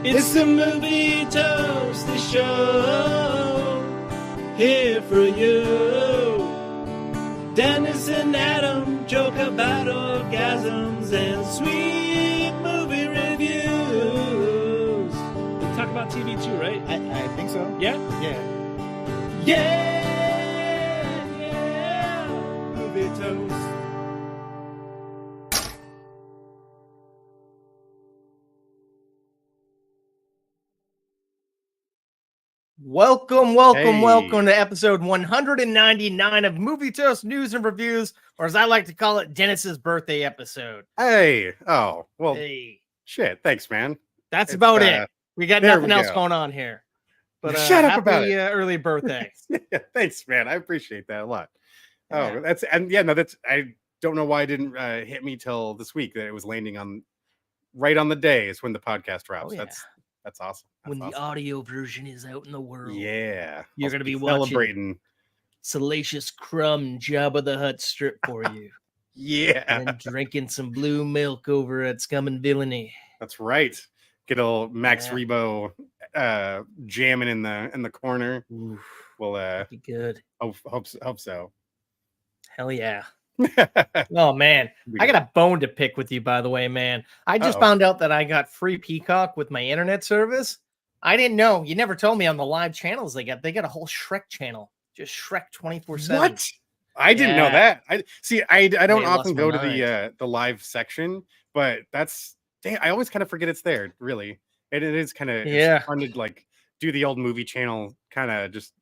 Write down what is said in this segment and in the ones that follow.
It's the Movie Toasty Show, here for you. Dennis and Adam joke about orgasms and sweet movie reviews. We talk about TV too, right? I think so. Yeah? Yeah. Yeah! Movie Toast. Welcome Hey. to episode 199 of Movie Toast News and Reviews, or as I like to call it, Dennis's birthday episode. Hey. Oh, well, Hey, shit. Thanks, man. that's It's, about it. We got there nothing we else go. going on here. But Shut up happy about it. early birthday. Yeah, thanks, man. I appreciate that a lot. Yeah. Oh, I don't know why it didn't hit me till this week that it was landing right on the day is when the podcast drops. Oh, yeah. That's awesome. When the audio version is out in the world. Yeah. You're I'll going to be celebrating. watching Salacious Crumb Jabba the Hutt strip for you. Yeah. And then drinking some blue milk over at Scum and Villainy. That's right. Get a little Max Yeah. Rebo jamming in the corner. Ooh, Well, be good. hope so. Hell yeah. Oh man, I got a bone to pick with you, by the way, man. I just found out that I got free Peacock with my internet service. I didn't know. You never told me on the live channels they got a whole Shrek channel, just Shrek 24/7. What? I didn't know that. I don't often go to mind. the live section, but I always kind of forget it's there. Really, it is kind of fun to like do the old movie channel, kind of just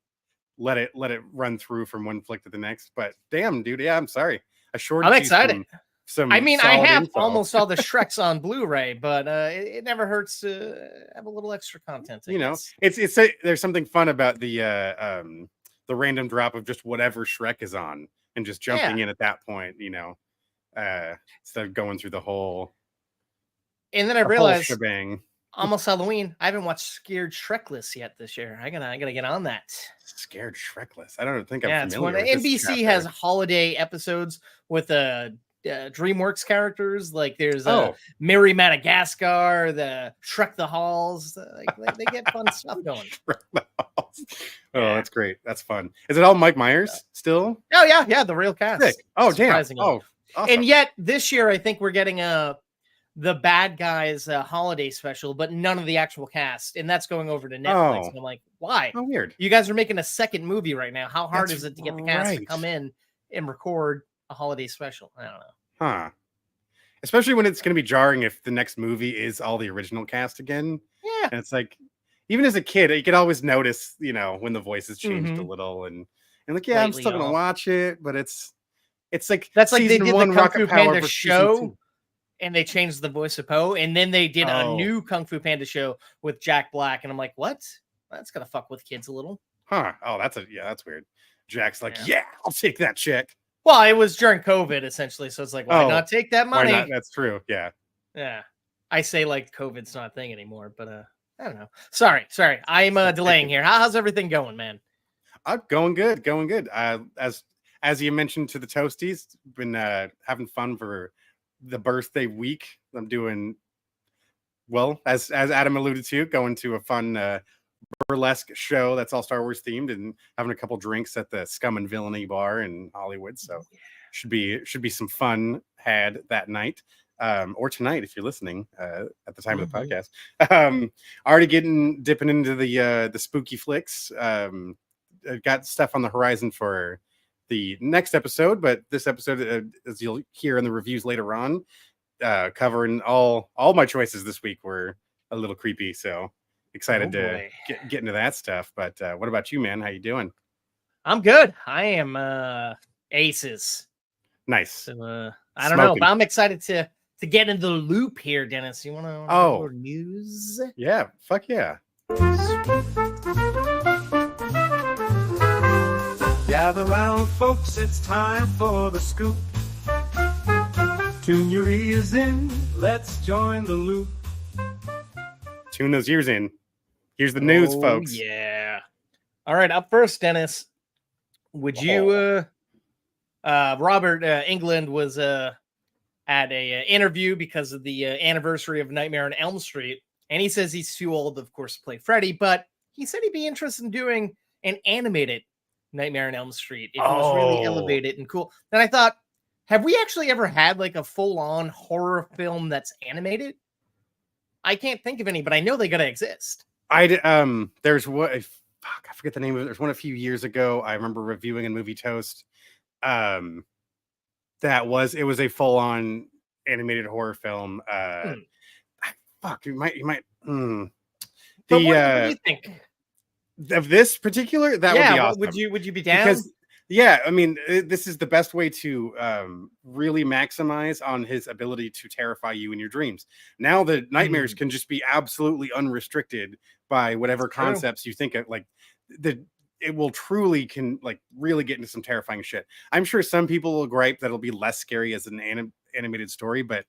let it run through from one flick to the next. But damn, dude, yeah, I'm sorry. I'm excited. I have almost all the Shreks on Blu-ray, but it never hurts to have a little extra content. There's something fun about the random drop of just whatever Shrek is on and just jumping in at that point, instead of going through the whole. And then I realized shebang. Almost Halloween. I haven't watched Scared Shrekless yet this year. I gotta get on that. Scared Shrekless. I don't think I'm familiar with NBC has holiday episodes with DreamWorks characters. Like there's Merry Madagascar, the Shrek the Halls. They get fun stuff going. That's great. That's fun. Is it all Mike Myers still? Oh yeah, the real cast. Sick. Oh damn. Oh, awesome. And yet this year I think we're getting the Bad Guys holiday special, but none of the actual cast, and that's going over to Netflix. And I'm like, why? Oh, weird. You guys are making a second movie right now. How hard is it to get the cast to come in and record a holiday special? I don't know. Huh. Especially when it's going to be jarring if the next movie is all the original cast again. Yeah. And it's like, even as a kid, you could always notice, when the voices changed a little, and like, yeah, I'm still going to watch it, but it's like that's like they did the Kung Fu Panda show. 2. And they changed the voice of Poe, and then they did a new Kung Fu Panda show with Jack Black, and I'm like, what? That's gonna fuck with kids a little. Huh? Oh, that's weird. Jack's like, yeah, I'll take that check. Well, it was during COVID essentially, so it's like, why not take that money? Why not? That's true. Yeah. Yeah. I say like COVID's not a thing anymore, but I don't know. Sorry. I'm delaying here. How's everything going, man? Going good. As you mentioned to the Toasties, been having fun for the birthday week. I'm doing well, as Adam alluded to, going to a fun burlesque show that's all Star Wars themed, and having a couple drinks at the Scum and Villainy bar in Hollywood. So should be some fun had that night, or tonight if you're listening at the time of the podcast. Already dipping into the spooky flicks. Got stuff on the horizon for the next episode, but this episode, as you'll hear in the reviews later on, covering all my choices this week were a little creepy, so excited to get into that stuff. But what about you, man? How you doing? I'm good. I am aces. Nice. So I don't know, but I'm excited to get into the loop here, Dennis. You want to go news? Yeah, fuck yeah. Gather round, folks, it's time for the scoop. Tune your ears in, let's join the loop. Tune those ears in. Here's the news, folks. Yeah. All right, up first, Dennis. Would you, Robert Englund was at a interview because of the anniversary of Nightmare on Elm Street. and he says he's too old, of course, to play Freddy, but he said he'd be interested in doing an animated Nightmare on Elm Street if it was really elevated and cool. And I thought, have we actually ever had like a full-on horror film that's animated? I can't think of any, but I know they gotta exist. There's what I forget the name of it. There's one a few years ago. I remember reviewing in Movie Toast. It was a full-on animated horror film. You might. But what do you think of this particular? That would be awesome. Would you be down? Because I mean, this is the best way to really maximize on his ability to terrify you in your dreams. Now the nightmares can just be absolutely unrestricted by whatever concepts you think of. Like it will truly really get into some terrifying shit. I'm sure some people will gripe that it'll be less scary as an animated story, but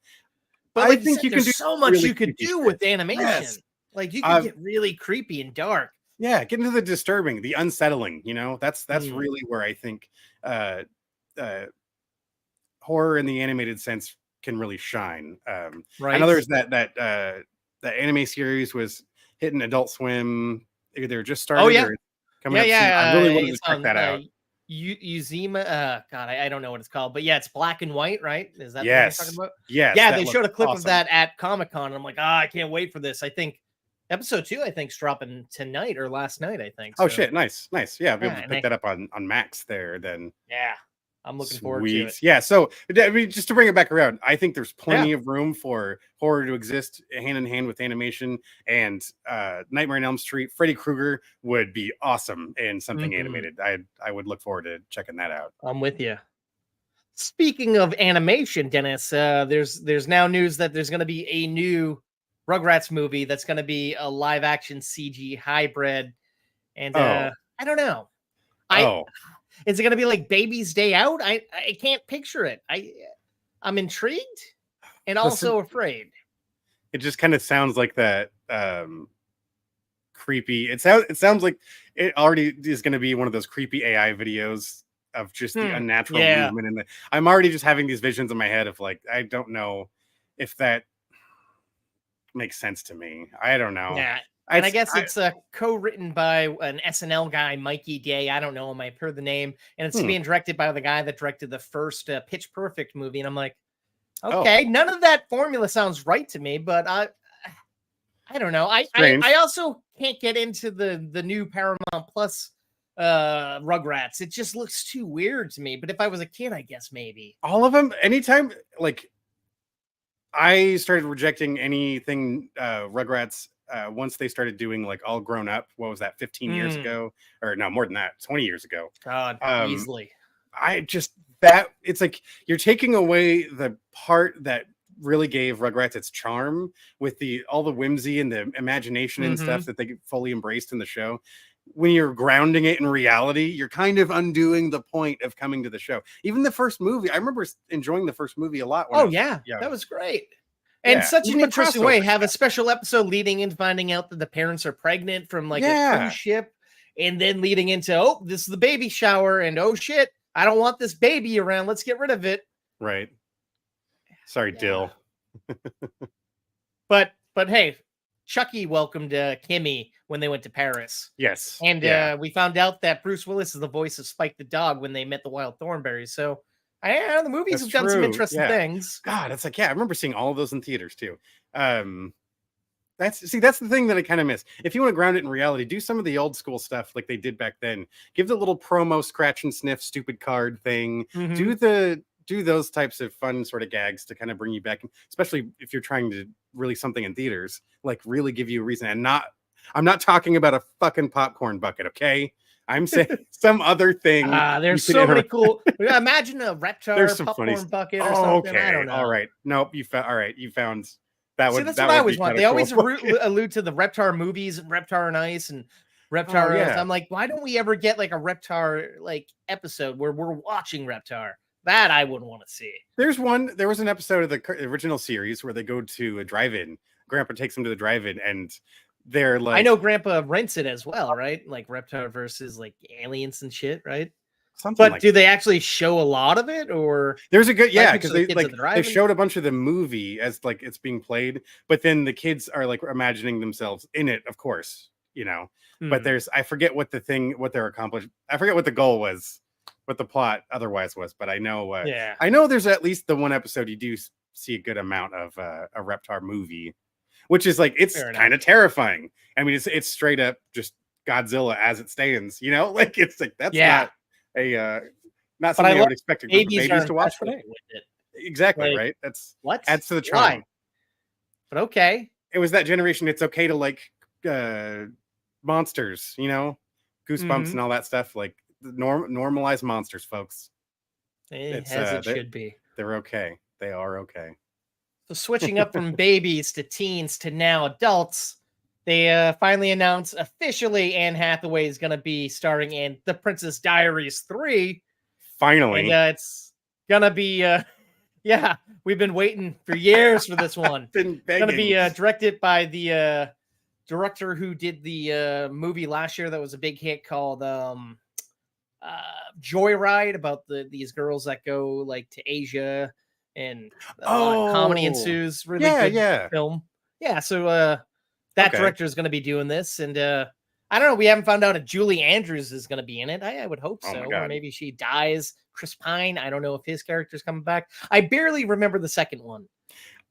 I think you can do so much you could do with animation. Yes. Like you can get really creepy and dark. Yeah, get into the disturbing, the unsettling. That's really where I think horror in the animated sense can really shine. Right. I know there's that anime series was hitting Adult Swim. They're just started. Oh yeah, coming up soon. I really wanted to check that out. Uzima, God, I don't know what it's called, but yeah, it's black and white, right? Is that what you're talking about? Yes. Yeah, they showed a clip of that at Comic-Con, and I'm like, I can't wait for this. I think episode 2, is dropping tonight or last night, I think. So. Oh shit, nice. Yeah, I'll be able to pick that up on Max there then. Yeah. I'm looking forward to it. Yeah, so I mean, just to bring it back around, I think there's plenty of room for horror to exist hand in hand with animation, and Nightmare on Elm Street, Freddy Krueger would be awesome in something animated. I would look forward to checking that out. I'm with you. Speaking of animation, Dennis, there's now news that there's going to be a new Rugrats movie that's going to be a live action CG hybrid, and I don't know. Is it going to be like Baby's Day Out? I can't picture it. I'm intrigued and also afraid. It just kind of sounds like that creepy. It sounds like it already is going to be one of those creepy AI videos of just the unnatural movement. And I'm already just having these visions in my head of like, I don't know if that makes sense to me. I don't know. Yeah. And I guess it's co-written by an SNL guy, Mikey Day. I don't know him. I've heard the name. And it's being directed by the guy that directed the first Pitch Perfect movie. And I'm like, okay, none of that formula sounds right to me, but I don't know. I also can't get into the new Paramount Plus Rugrats. It just looks too weird to me. But if I was a kid, I guess maybe. All of them, anytime, like, I started rejecting anything Rugrats once they started doing like all grown up. What was that, 15 years ago? Or no, more than that, 20 years ago. God, easily. It's like you're taking away the part that really gave Rugrats its charm with all the whimsy and the imagination and stuff that they fully embraced in the show. When you're grounding it in reality, you're kind of undoing the point of coming to the show. Even the first movie, I remember enjoying the first movie a lot. That was great. And such an interesting way, have a special episode leading into finding out that the parents are pregnant from like a cruise ship, and then leading into, this is the baby shower, and oh shit, I don't want this baby around. Let's get rid of it. Right. Sorry, Dill. But hey, Chucky welcomed Kimmy when they went to Paris. Yes. And we found out that Bruce Willis is the voice of Spike the dog when they met the Wild Thornberrys. So the movies have done some interesting things. God, it's like, I remember seeing all of those in theaters too. That's the thing that I kind of miss. If you want to ground it in reality, do some of the old school stuff like they did back then. Give the little promo scratch and sniff stupid card thing. Do those types of fun sort of gags to kind of bring you back, especially if you're trying to really something in theaters, like really give you a reason. And I'm not talking about a fucking popcorn bucket, okay? I'm saying some other thing. There's so many cool. Imagine a Reptar popcorn bucket or something. Okay, I don't know. All right. Nope. You found that. That's what I always want. They always allude to the Reptar movies and Reptar on Ice and Reptar. I'm like, why don't we ever get like a Reptar like episode where we're watching Reptar? That I wouldn't want to see. There was an episode of the original series where they go to a drive-in. Grandpa takes them to the drive-in, and they're like, I know Grandpa rents it as well, right? Like Reptar versus like aliens and shit, right? something But like do they actually show a lot of it, or there's a good like because pictures of they the kids at like the they drive-in? showed a bunch of the movie as like it's being played, but then the kids are like imagining themselves in it, of course, But Hmm. I forget what what they're accomplished. I forget what the goal was, what the plot otherwise was, but Yeah, I know there's at least the one episode you do see a good amount of a Reptar movie, which is like it's fair kind enough. of terrifying. I mean, it's straight up just Godzilla as it stands, like it's like that's Yeah, a not but I something I love would expect a group of babies are babies to watch, but impressionable hey, with it. exactly Like, right. That's what? adds to the Why? charm. But okay. It was that generation. It's okay to like monsters, Goosebumps Mm-hmm. and all that stuff. Like normalize monsters, folks. It's As it should be. they're okay. They are okay. So switching up from babies to teens to now adults, they finally announced officially Anne Hathaway is going to be starring in The Princess Diaries 3. And Finally, it's going to be, yeah, we've been waiting for years for this one. been Going to be begging. directed by the director who did the movie last year that was a big hit called Joyride, about these girls that go like to Asia and a lot of comedy Oh, ensues. Really yeah, good yeah. film. Yeah, so that Okay. director is going to be doing this, and I don't know. We haven't found out if Julie Andrews is going to be in it. I would hope Oh so, my or God. maybe she dies. Chris Pine. I don't know if his character's coming back. I barely remember the second one.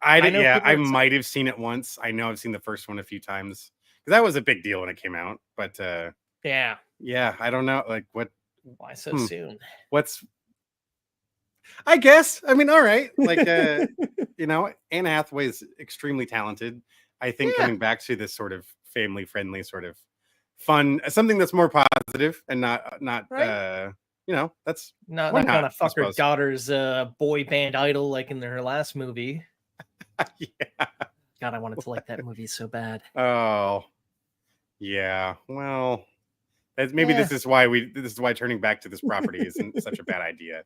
I did. know Yeah, people I are excited. might have seen it once. I know I've seen the first one a few times because that was a big deal when it came out. But Yeah. yeah, I don't know. Like Why so soon? what's I guess. I mean, all right. Like Anne Hathaway is extremely talented. I think Yeah. coming back to this sort of family friendly sort of fun, something that's more positive and not Right. that's Not why not not, gonna I fuck her suppose. daughter's boy band idol like in her last movie. Yeah. God, I wanted to like that movie so bad. Oh, yeah. Well, maybe Yeah. this is why turning back to this property isn't such a bad idea.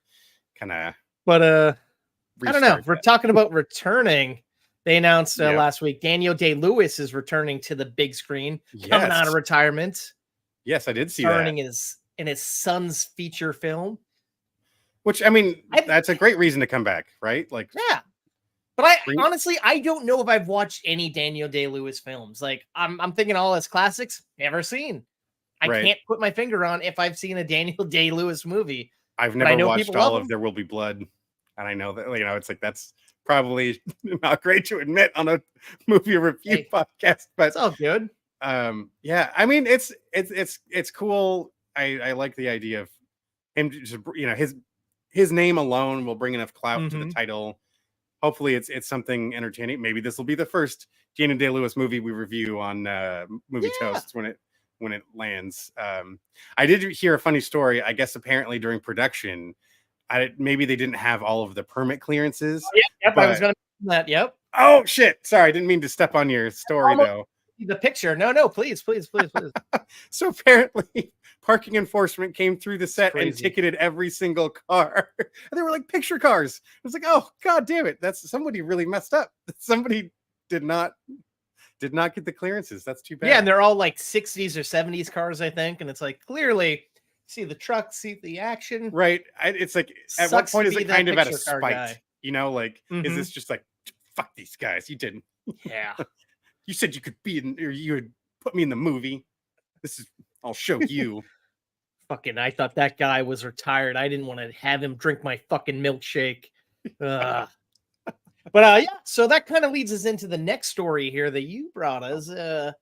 Kind of But I don't know. restart We're that. talking about returning. They announced Yep. last week Daniel Day-Lewis is returning to the big screen, coming out of Yes. retirement, Yes, I did see starring that. in his son's feature film. Which I mean, I that's a great reason to come back, right? Like, Yeah. But I bring, honestly I don't know if I've watched any Daniel Day-Lewis films. Like I'm thinking all his classics, never seen. I right. can't put my finger on if I've seen a Daniel Day-Lewis movie, I've but I never know watched people love all of him. There Will Be Blood, and I know that it's like that's probably not great to admit on a movie review Hey, podcast, but it's all good. yeah, I mean it's cool. I like the idea of him just his name alone will bring enough clout to the Mm-hmm. title. Hopefully it's something entertaining. Maybe this will be the first Daniel Day-Lewis movie we review on Movie Yeah. Toasts when it lands. I did hear a funny story. I guess apparently during production, maybe they didn't have all of the permit clearances, Yep, I was but gonna mention that. Yep. oh shit, sorry, I didn't mean to step on your story Almost though. the picture. No, please, please, please, please. So apparently parking enforcement came through the It's set and crazy. ticketed every single car. And they were like picture cars. I was like, oh god damn it, that's somebody really messed up. Somebody did not get the clearances. That's too bad. Yeah, and they're all like 60s or 70s cars, I think. And it's like clearly see the truck, see the action. Right. It's like at what Sucks point to is be it that kind of out of picture car spite? guy. Like is Mhm. this just like fuck these guys? You didn't. Yeah. You said you could be in, or you would put me in the movie. I'll show you. Fucking, I thought that guy was retired. I didn't want to have him drink my fucking milkshake. Ugh. But yeah, so that kind of leads us into the next story here that you brought us.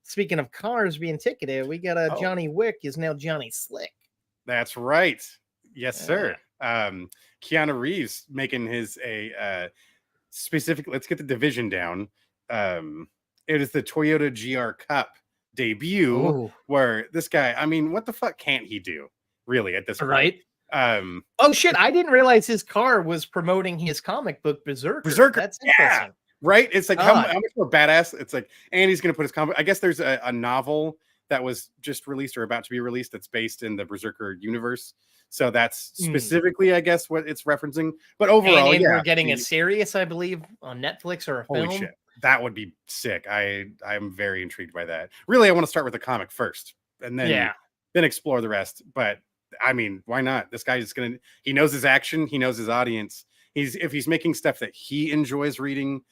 Speaking of cars being ticketed, we got Oh. Johnny Wick is now Johnny Slick. That's right. Yes, Yeah. sir. Keanu Reeves making his specific. Let's get the division down. It is the Toyota GR Cup debut, Ooh. where this guy. I mean, what the fuck can't he do? Really, at this point, Right? Um, Oh shit! I didn't realize his car was promoting his comic book Berserker. That's yeah, interesting. right. It's like how God. much more badass. It's like, and he's gonna put his comic. I guess there's a novel that was just released or about to be released that's based in the Berserker universe. So that's specifically, I guess, what it's referencing. But overall, And yeah, we're getting a series, I believe, on Netflix or a holy film. shit, that would be sick. I'm very intrigued by that. Really, I want to start with the comic first, and then Yeah. then explore the rest. But I mean, why not? This guy is he knows his action, he knows his audience. If he's making stuff that he enjoys reading,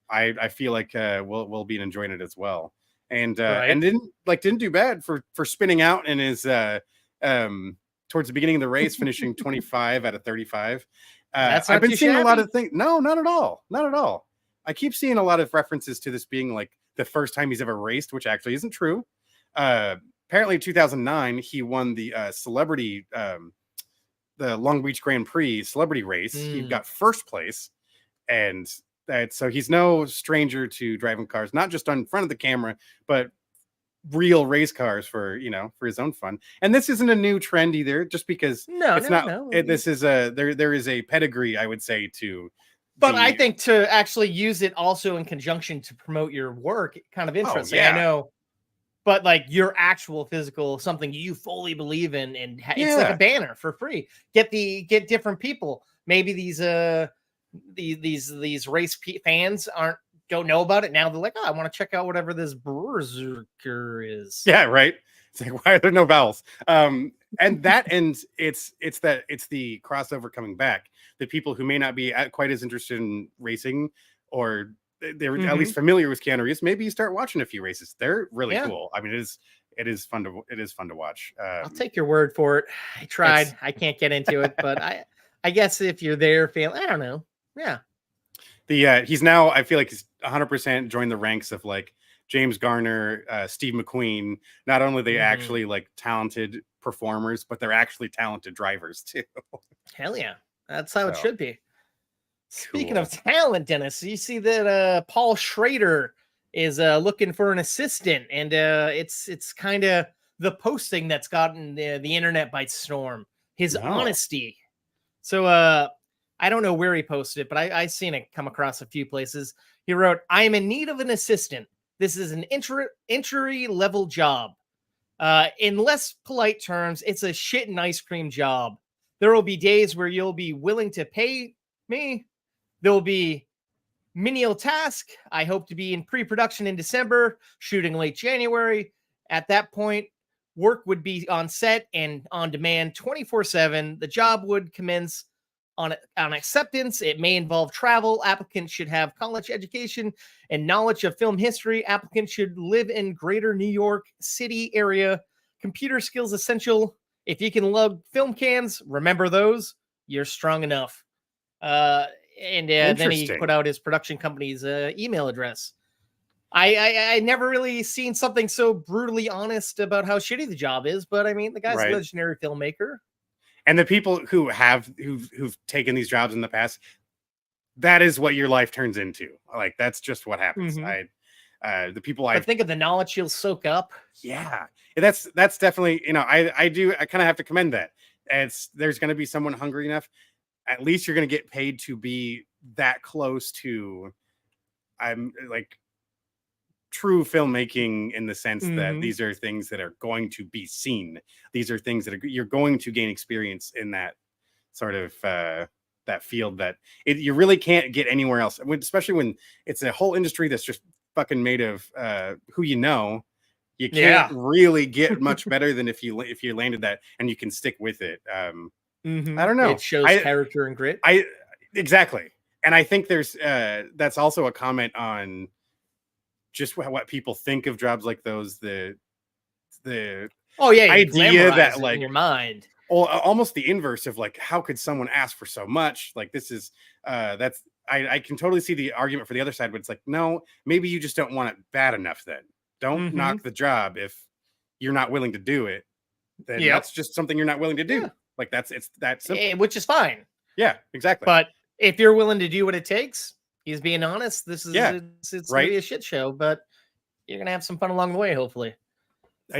I feel like we'll be enjoying it as well. And didn't do bad for spinning out in his towards the beginning of the race, finishing 25 out of 35. I've been seeing a lot of things. No, not at all. Not at all. I keep seeing a lot of references to this being like the first time he's ever raced, which actually isn't true. Apparently, in 2009, he won the celebrity, the Long Beach Grand Prix celebrity race. He got first place, and so he's no stranger to driving cars, not just on front of the camera, but real race cars for his own fun. And this isn't a new trend either, just because this is there is a pedigree, I would say, to. But I think to actually use it also in conjunction to promote your work, kind of interesting. I know, but like your actual physical, something you fully believe in, and it's like a banner for free. Get different people. Maybe these race fans don't know about it now. They're like, oh, I want to check out whatever this Berserker is. Yeah, right. It's like, why are there no vowels? And it's the crossover coming back. The people who may not be quite as interested in racing, or they're at least familiar with Keanu Reeves, maybe you start watching a few races. They're really cool. I mean, it is fun to watch. I'll take your word for it. I tried. I can't get into it, but I guess if you're there, I don't know. Yeah. He's now, I feel like he's 100% joined the ranks of like James Garner, Steve McQueen. Not only are they actually like talented performers, but they're actually talented drivers too. Hell yeah. That's how it should be. Speaking of talent, Dennis, you see that Paul Schrader is looking for an assistant, and it's kind of the posting that's gotten the internet by storm. His honesty. So I don't know where he posted it, but I've seen it come across a few places. He wrote, "I am in need of an assistant. This is an entry level job. In less polite terms, it's a shit and ice cream job. There will be days where you'll be willing to pay me. There will be menial task. I hope to be in pre-production in December, shooting late January. At that point, work would be on set and on demand 24/7. The job would commence on acceptance. It may involve travel. Applicants should have college education and knowledge of film history. Applicants should live in greater New York City area. Computer skills essential. If you can lug film cans, remember those. You're strong enough." And then he put out his production company's email address. I never really seen something so brutally honest about how shitty the job is, but I mean, the guy's a legendary filmmaker. And the people who've taken these jobs in the past, that is what your life turns into. Like, that's just what happens. The people I think of the knowledge you'll soak up. Yeah, that's definitely, I kind of have to commend that. There's going to be someone hungry enough. At least you're going to get paid to be that close to, true filmmaking, in the sense that these are things that are going to be seen. These are things that you're going to gain experience in, that sort of that field that you really can't get anywhere else. Especially when it's a whole industry that's just fucking made of who you know. You can't really get much better than if you landed that and you can stick with it. I don't know. It shows character and grit. Exactly. And I think there's that's also a comment on just what people think of jobs like those. The idea that, like, in your mind, almost the inverse of like, how could someone ask for so much? Like, this is I can totally see the argument for the other side, but it's like, no, maybe you just don't want it bad enough. Then don't knock the job if you're not willing to do it. Then that's just something you're not willing to do. Like, it's that simple. Which is fine. Yeah, exactly. But if you're willing to do what it takes, he's being honest. This is it's gonna be a shit show, but you're gonna have some fun along the way, hopefully.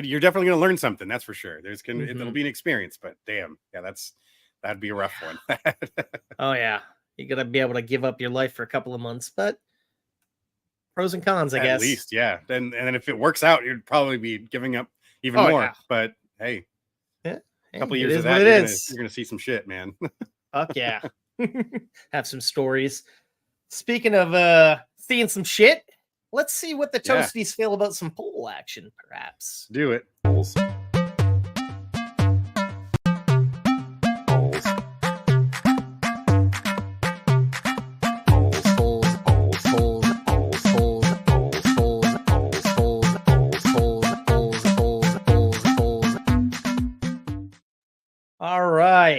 You're definitely gonna learn something, that's for sure. It'll be an experience, but damn, that'd be a rough one. Oh yeah, you're gonna be able to give up your life for a couple of months, but pros and cons, I guess. At least, yeah. Then if it works out, you'd probably be giving up even more. Yeah. But hey. A couple years of that, you're gonna see some shit, man. Fuck yeah. Have some stories. Speaking of seeing some shit, let's see what the Toasties feel about some poll action, perhaps. Do it.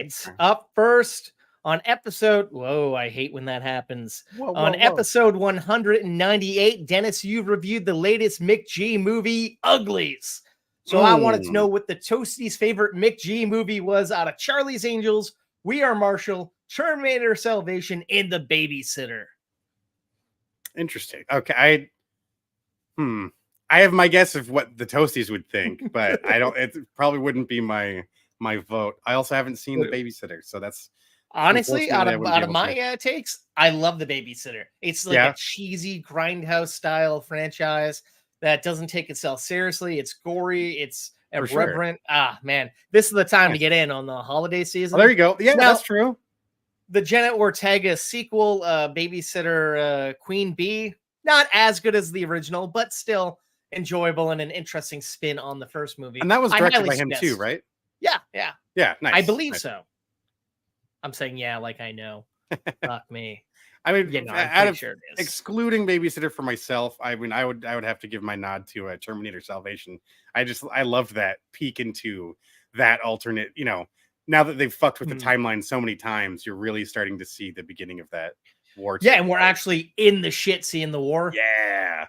right. Up first on episode. Whoa, I hate when that happens. On episode 198, Dennis, you've reviewed the latest Mick G movie, Uglies. So I wanted to know what the Toasty's favorite Mick G movie was out of Charlie's Angels, We Are Marshall, Terminator Salvation, and The Babysitter. Interesting. Okay, I have my guess of what the Toasties would think, but I don't. It probably wouldn't be my vote. I also haven't seen The Babysitter, so that's honestly out of my takes. I love The Babysitter. It's like a cheesy grindhouse style franchise that doesn't take itself seriously. It's gory. It's irreverent. Sure. Ah, man, this is the time to get in on the holiday season. Oh, there you go. Yeah, now, that's true. The Jenna Ortega sequel, Babysitter Queen Bee, not as good as the original, but still enjoyable and an interesting spin on the first movie. And that was directed by him too, right? Yeah. Nice. I believe so. I'm saying like I know. Fuck me. I mean, out of excluding Babysitter for myself, I mean, I would have to give my nod to Terminator Salvation. I loved that peek into that alternate. Now that they've fucked with the timeline so many times, you're really starting to see the beginning of that war. Yeah, and we're actually in the shit seeing the war. Yeah.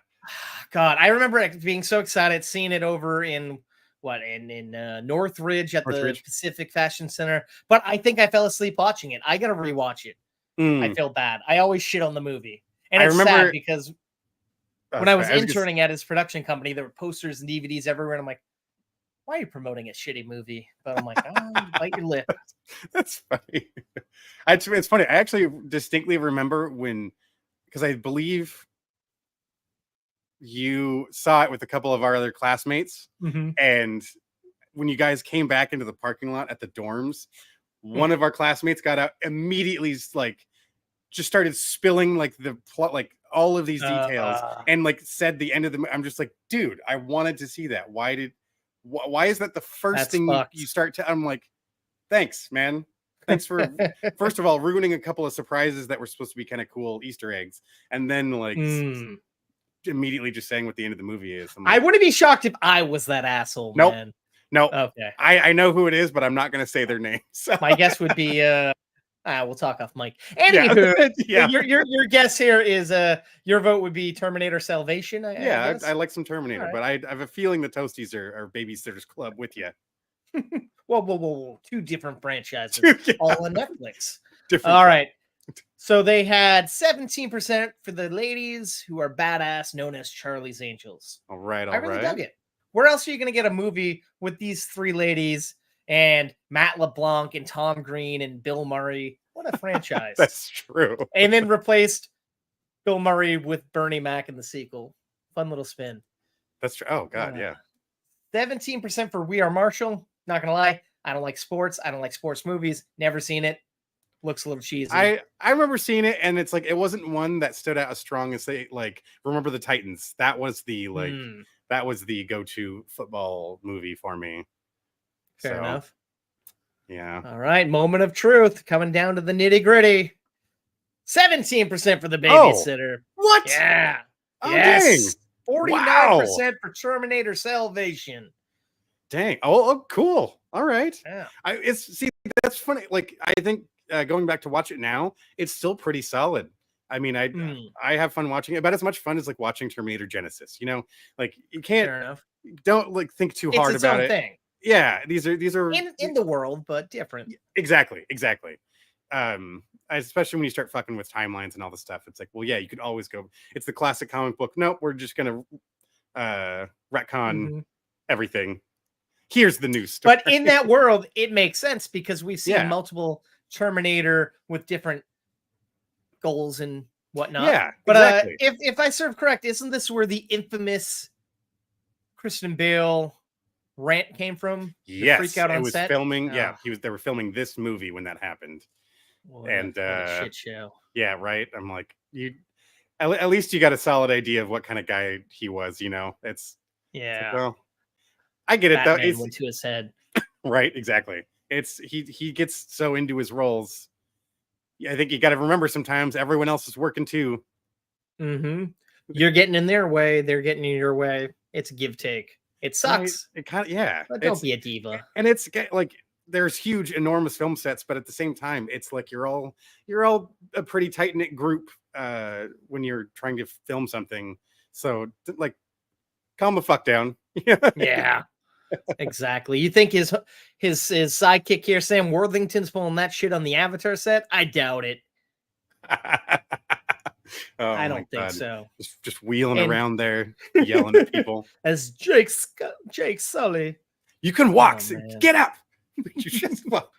God, I remember being so excited seeing it over in Northridge at the Pacific Fashion Center. But I think I fell asleep watching it. I gotta rewatch it. I feel bad. I always shit on the movie, and it's sad because when I was interning at his production company, there were posters and DVDs everywhere, and I'm like, why are you promoting a shitty movie? But I'm like, bite your lip. That's funny. It's funny. I actually distinctly remember because I believe you saw it with a couple of our other classmates. And when you guys came back into the parking lot at the dorms, one of our classmates got out immediately, just started spilling the plot, all of these details, and said the end of the. I'm just like, dude, I wanted to see that. Why is that the first thing you start to? I'm like, thanks, man. Thanks for first of all ruining a couple of surprises that were supposed to be kind of cool Easter eggs, and then immediately just saying what the end of the movie is. I wouldn't be shocked if I was that asshole. Nope. Man. No. Okay. I know who it is, but I'm not going to say their name. So. My guess would be we'll talk off mic. Anywho, your guess here is your vote would be Terminator Salvation. I like some Terminator, but I have a feeling the Toasties are Babysitters Club with you. Whoa. Two different franchises, all on Netflix. All right. So they had 17% for the ladies who are badass, known as Charlie's Angels. All right. I really dug it. Where else are you going to get a movie with these three ladies and Matt LeBlanc and Tom Green and Bill Murray? What a franchise. That's true. And then replaced Bill Murray with Bernie Mac in the sequel. Fun little spin. That's true. Oh, God, yeah. 17% for We Are Marshall. Not going to lie. I don't like sports. I don't like sports movies. Never seen it. Looks a little cheesy. I remember seeing it, and it's it wasn't one that stood out as strong as Remember the Titans. That was the that was the go-to football movie for me. Fair enough. Yeah. All right. Moment of truth coming down to the nitty-gritty. 17% for The Babysitter. What? Yeah. Oh, yes. Dang. 49% for Terminator Salvation. Dang. Oh, cool. All right. Yeah. That's funny. I think going back to watch it now, it's still pretty solid. I mean, I have fun watching it, about as much fun as watching Terminator Genesis. You can't don't think too hard about it. Thing. Yeah, these are in the world, but different. Exactly. Especially when you start fucking with timelines and all this stuff, it's you could always go. It's the classic comic book. Nope, we're just gonna retcon everything. Here's the new story. But in that world, it makes sense because we've seen multiple Terminator with different goals and whatnot. Yeah, but exactly. If I serve correct, isn't this where the infamous Kristen Bale rant came from? Yes, freak out on it was set? filming. Oh. Yeah, they were filming this movie when that happened. What a shit show. Yeah, right. I'm like, at least you got a solid idea of what kind of guy he was. It's well, I get Batman it though. It's went to his head. Right, exactly. It's he gets so into his roles. I think you got to remember sometimes everyone else is working too. You're getting in their way, they're getting in your way. It's a give take. It sucks. It kind of But don't be a diva. And it's there's huge, enormous film sets, but at the same time, it's like you're all a pretty tight knit group when you're trying to film something. So like, calm the fuck down. Yeah, exactly. You think his sidekick here, Sam Worthington's pulling that shit on the Avatar set? I doubt it. Oh, I my don't think God. so. Just wheeling And- around there, yelling at people. As Jake Sully. You can walk. man. Get out. You just walk.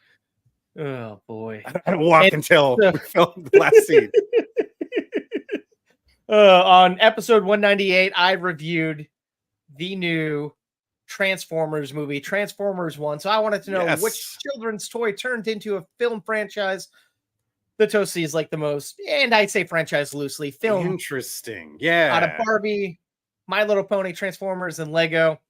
Oh boy. I don't walk until we film the last scene. On episode 198, I reviewed the new Transformers movie, Transformers 1. So I wanted to know which children's toy turned into a film franchise the Toasties like the most. And I say franchise loosely. Film. Interesting. Yeah. Out of Barbie, My Little Pony, Transformers, and Lego.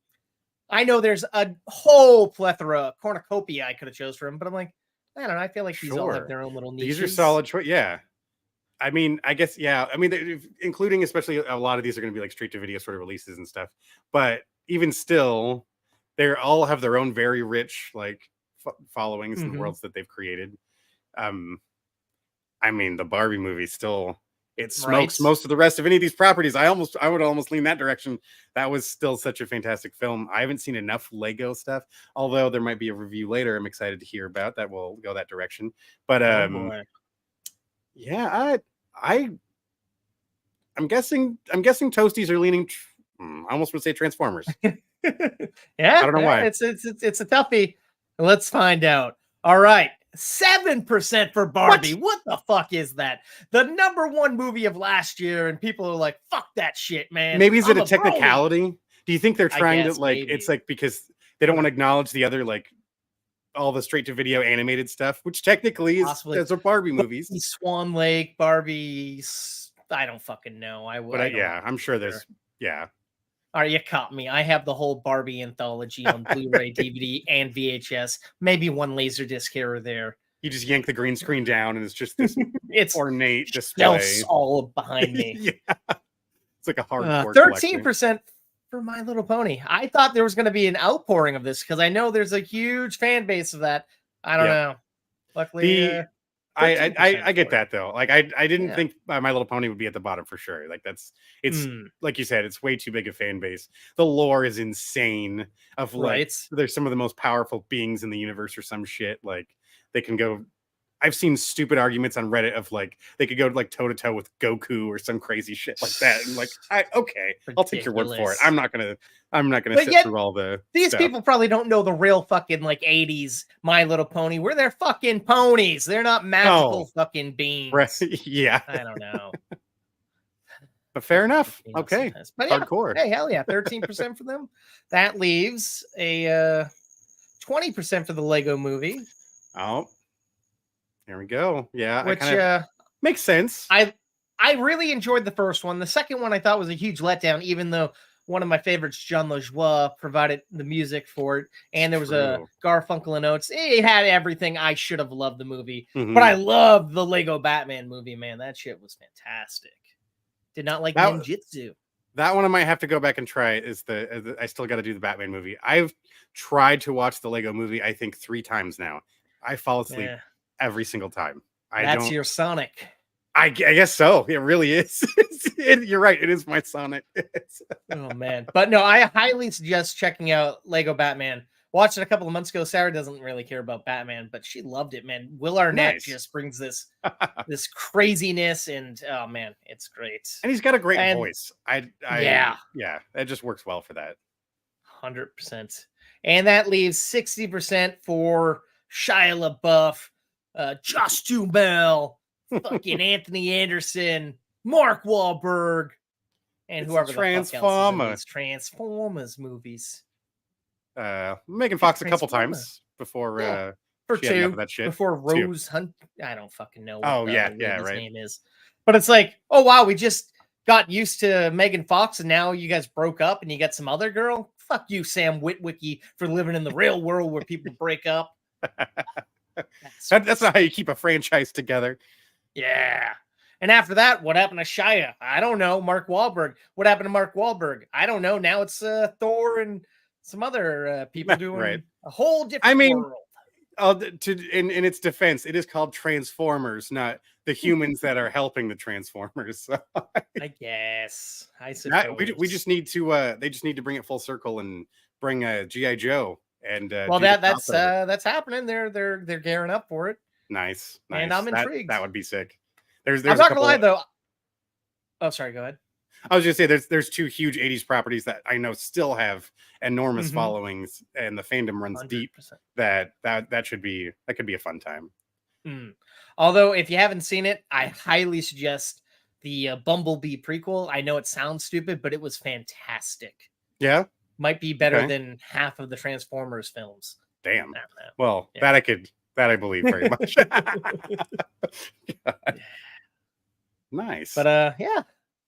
I know there's a whole plethora, cornucopia I could have chose from, but I'm like, I don't know. I feel like these all have their own little niches. These are solid choice. Yeah. I mean, I guess, yeah. I mean, including especially a lot of these are going to be like straight to video sort of releases and stuff. But even still, they all have their own very rich like followings and worlds that they've created. I mean, the Barbie movie still, it smokes most of the rest of any of these properties. I would almost lean that direction. That was still such a fantastic film. I haven't seen enough Lego stuff, although there might be a review later I'm excited to hear about that will go that direction. But yeah, I'm guessing Toasties are leaning I almost would say Transformers. Yeah, I don't know why. It's a toughie. Let's find out. All right. 7% for Barbie. What the fuck is that? The #1 movie of last year, and people are like, fuck that shit, man. Maybe is it a technicality? Brony. Do you think they're trying to like maybe. It's like because they don't want to acknowledge the other like all the straight to video animated stuff, which technically is a Barbie movies. Swan Lake, Barbie, I don't fucking know. I'm sure there's All right, you caught me. I have the whole Barbie anthology on Blu-ray, DVD, and VHS. Maybe one laser disc here or there. You just yank the green screen down, and it's just this it's ornate display. All behind me. Yeah, it's like a hardcore. 13% for My Little Pony. I thought there was going to be an outpouring of this because I know there's a huge fan base of that. I don't know. Luckily, I get that though. Like I didn't think My Little Pony would be at the bottom for sure. Like it's like you said, it's way too big a fan base. The lore is insane. Of like, there's some of the most powerful beings in the universe or some shit. Like they can go. I've seen stupid arguments on Reddit of like they could go like toe to toe with Goku or some crazy shit like that. And like, I'll take your word for it. I'm not gonna sit through all the these people probably don't know the real fucking like 80s My Little Pony. We're their fucking ponies. They're not magical fucking beings. Right. Yeah. I don't know. But fair enough. Okay. But hardcore. Hey, hell yeah, 13% for them. That leaves a 20% for the Lego movie. Oh. There we go. Yeah, which makes sense. I really enjoyed the first one. The second one I thought was a huge letdown, even though one of my favorites, John LaJoie, provided the music for it, and there was a Garfunkel and Oates. It had everything I should have loved the movie, but I loved the Lego Batman movie. Man, that shit was fantastic. Did not like ninjutsu. That one I might have to go back and try. I still got to do the Batman movie. I've tried to watch the Lego movie. I think 3 times now. I fall asleep. Every single time. That's your Sonic. I guess so. It really is. You're right. It is my Sonic. Oh man, but no, I highly suggest checking out Lego Batman. Watched it a couple of months ago. Sarah doesn't really care about Batman, but she loved it, man. Will Arnett just brings this craziness, and oh man, it's great. And he's got a great voice. Yeah, it just works well for that. 100%. And that leaves 60% for Shia LaBeouf. Josh Duhamel, fucking Anthony Anderson, Mark Wahlberg, and whoever the fuck else is in these Transformers movies. Megan Fox a couple times before for she had enough of that shit. Before Rose Hunt. I don't fucking know what his name is. But it's like, oh wow, we just got used to Megan Fox and now you guys broke up and you got some other girl. Fuck you, Sam Witwicky, for living in the real world where people break up. That's not how you keep a franchise together. Yeah. And after that, what happened to Shia? I don't know. Mark Wahlberg. What happened to Mark Wahlberg? I don't know. Now it's Thor and some other people doing a whole different world. in its defense, it is called Transformers, not the humans that are helping the Transformers. So I guess. I we suppose. just need to they just need to bring it full circle and bring G.I. Joe and Well, do the that's happening. They're gearing up for it. nice. And I'm intrigued. That would be sick. There's I'm a not gonna couple lie though. Oh, sorry. Go ahead. I was just say there's two huge 80s properties that I know still have enormous followings and the fandom runs 100%. deep that could be a fun time. Although if you haven't seen it, I highly suggest the Bumblebee prequel. I know it sounds stupid, but it was fantastic. Yeah, might be better than half of the Transformers films. Damn. Well, that I believe very much. Nice. But yeah.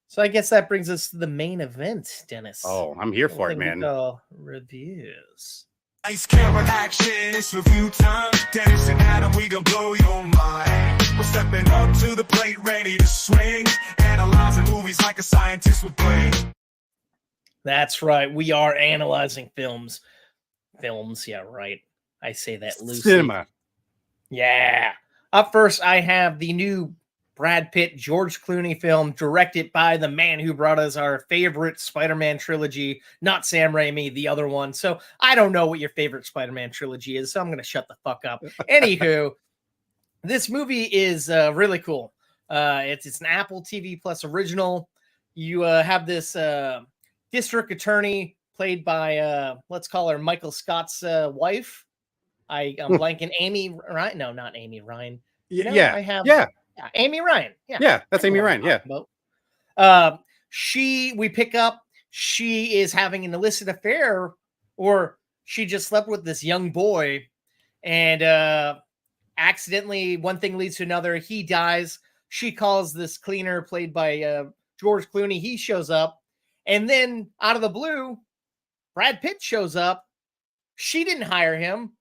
So I guess that brings us to the main event, Dennis. Oh, I'm here for it, man. Reviews. Ice camera action, it's review time. Dennis and Adam, we gon' blow your mind. We're stepping up to the plate, ready to swing. Analyzing movies like a scientist would play. That's right. We are analyzing films. Yeah, right. I say that loosely. Cinema. Yeah. Up first, I have the new Brad Pitt, George Clooney film directed by the man who brought us our favorite Spider-Man trilogy, not Sam Raimi, the other one. So I don't know what your favorite Spider-Man trilogy is, so I'm going to shut the fuck up. Anywho, this movie is really cool. It's an Apple TV Plus original. You have this district attorney played by, let's call her Michael Scott's wife. I'm blanking. Amy Ryan? No, not Amy Ryan. Amy Ryan. Yeah, that's Amy Ryan. Yeah. We pick up, she is having an illicit affair, or she just slept with this young boy, and accidentally one thing leads to another. He dies. She calls this cleaner played by George Clooney. He shows up, and then out of the blue, Brad Pitt shows up. She didn't hire him,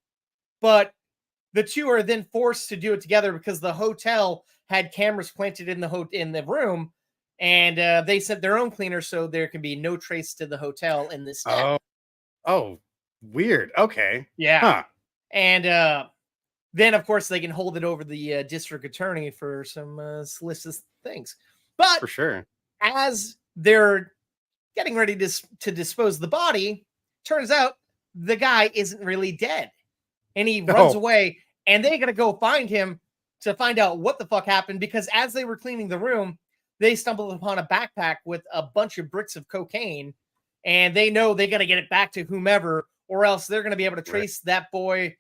but the two are then forced to do it together because the hotel had cameras planted in the room, and they sent their own cleaner so there can be no trace to the hotel in this death. Oh, weird. Okay. Yeah. Huh. And then, of course, they can hold it over the district attorney for some solicitous things. But for sure, as they're getting ready to dispose of the body, turns out the guy isn't really dead. And he runs away, and they got to go find him to find out what the fuck happened, because as they were cleaning the room, they stumbled upon a backpack with a bunch of bricks of cocaine, and they know they got to get it back to whomever, or else they're going to be able to trace that boy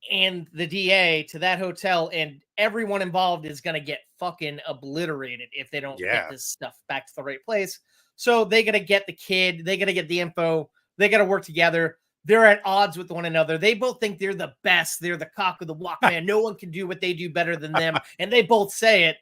and the DA to that hotel, and everyone involved is going to get fucking obliterated if they don't get this stuff back to the right place. So they got to get the kid, they got to get the info, they got to work together. They're at odds with one another. They both think they're the best. They're the cock of the walk, man. No one can do what they do better than them. And they both say it,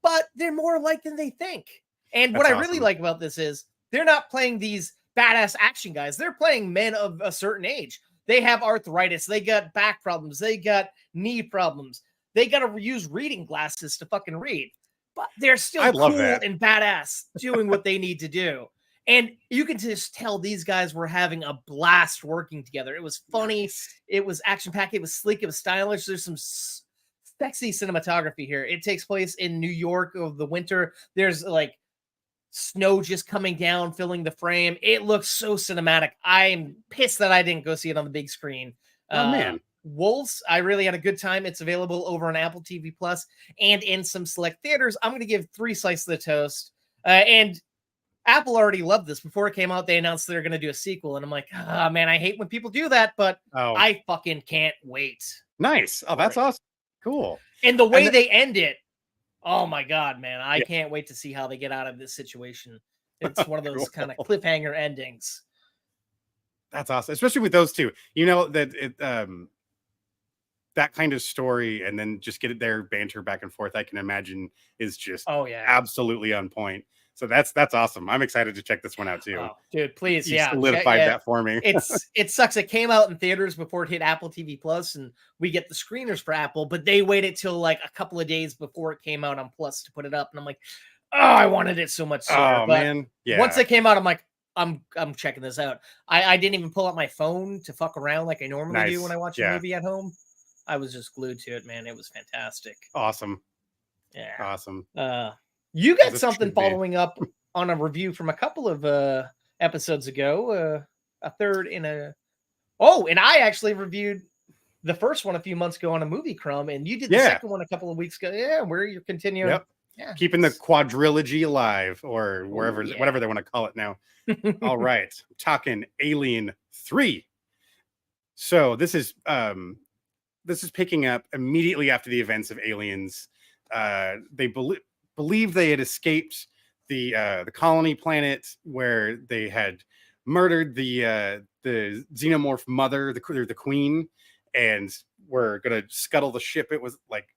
but they're more alike than they think. And what I really like about this is they're not playing these badass action guys. They're playing men of a certain age. They have arthritis. They got back problems. They got knee problems. They got to use reading glasses to fucking read. But they're still cool and badass doing what they need to do. And you can just tell these guys were having a blast working together. It was funny. It was action-packed. It was sleek. It was stylish. There's some sexy cinematography here. It takes place in New York of the winter. There's like snow just coming down, filling the frame. It looks so cinematic. I'm pissed that I didn't go see it on the big screen. Oh, man. Wolves, I really had a good time. It's available over on Apple TV Plus and in some select theaters. I'm going to give 3 slices of the toast. And Apple already loved this. Before it came out, they announced they're going to do a sequel. And I'm like, man, I hate when people do that, but I fucking can't wait. Nice. Oh, that's awesome. Cool. And the way they end it, oh my God, man. I can't wait to see how they get out of this situation. It's one of those kind of cliffhanger endings. That's awesome. Especially with those two. You know, that that kind of story and then just get their banter back and forth, I can imagine is just absolutely on point. So that's awesome. I'm excited to check this one out too. Oh, dude, please. You solidified that for me. It sucks. It came out in theaters before it hit Apple TV Plus, and we get the screeners for Apple, but they waited till like a couple of days before it came out on Plus to put it up. And I'm like, I wanted it so much sooner. Oh, man. Yeah. Once it came out, I'm like, I'm checking this out. I didn't even pull out my phone to fuck around like I normally do when I watch a movie at home. I was just glued to it, man. It was fantastic. Awesome. Yeah. Awesome. You got something following up on a review from a couple of episodes ago. A third in a... Oh, and I actually reviewed the first one a few months ago on a Movie Crumb, and you did the second one a couple of weeks ago. Yeah, where you're continuing. Yep. Yeah. Keeping the quadrilogy alive, or wherever, whatever they want to call it now. All right. I'm talking Alien 3. So this is picking up immediately after the events of Aliens. They believe they had escaped the colony planet where they had murdered the xenomorph mother, the queen, and were gonna scuttle the ship. It was like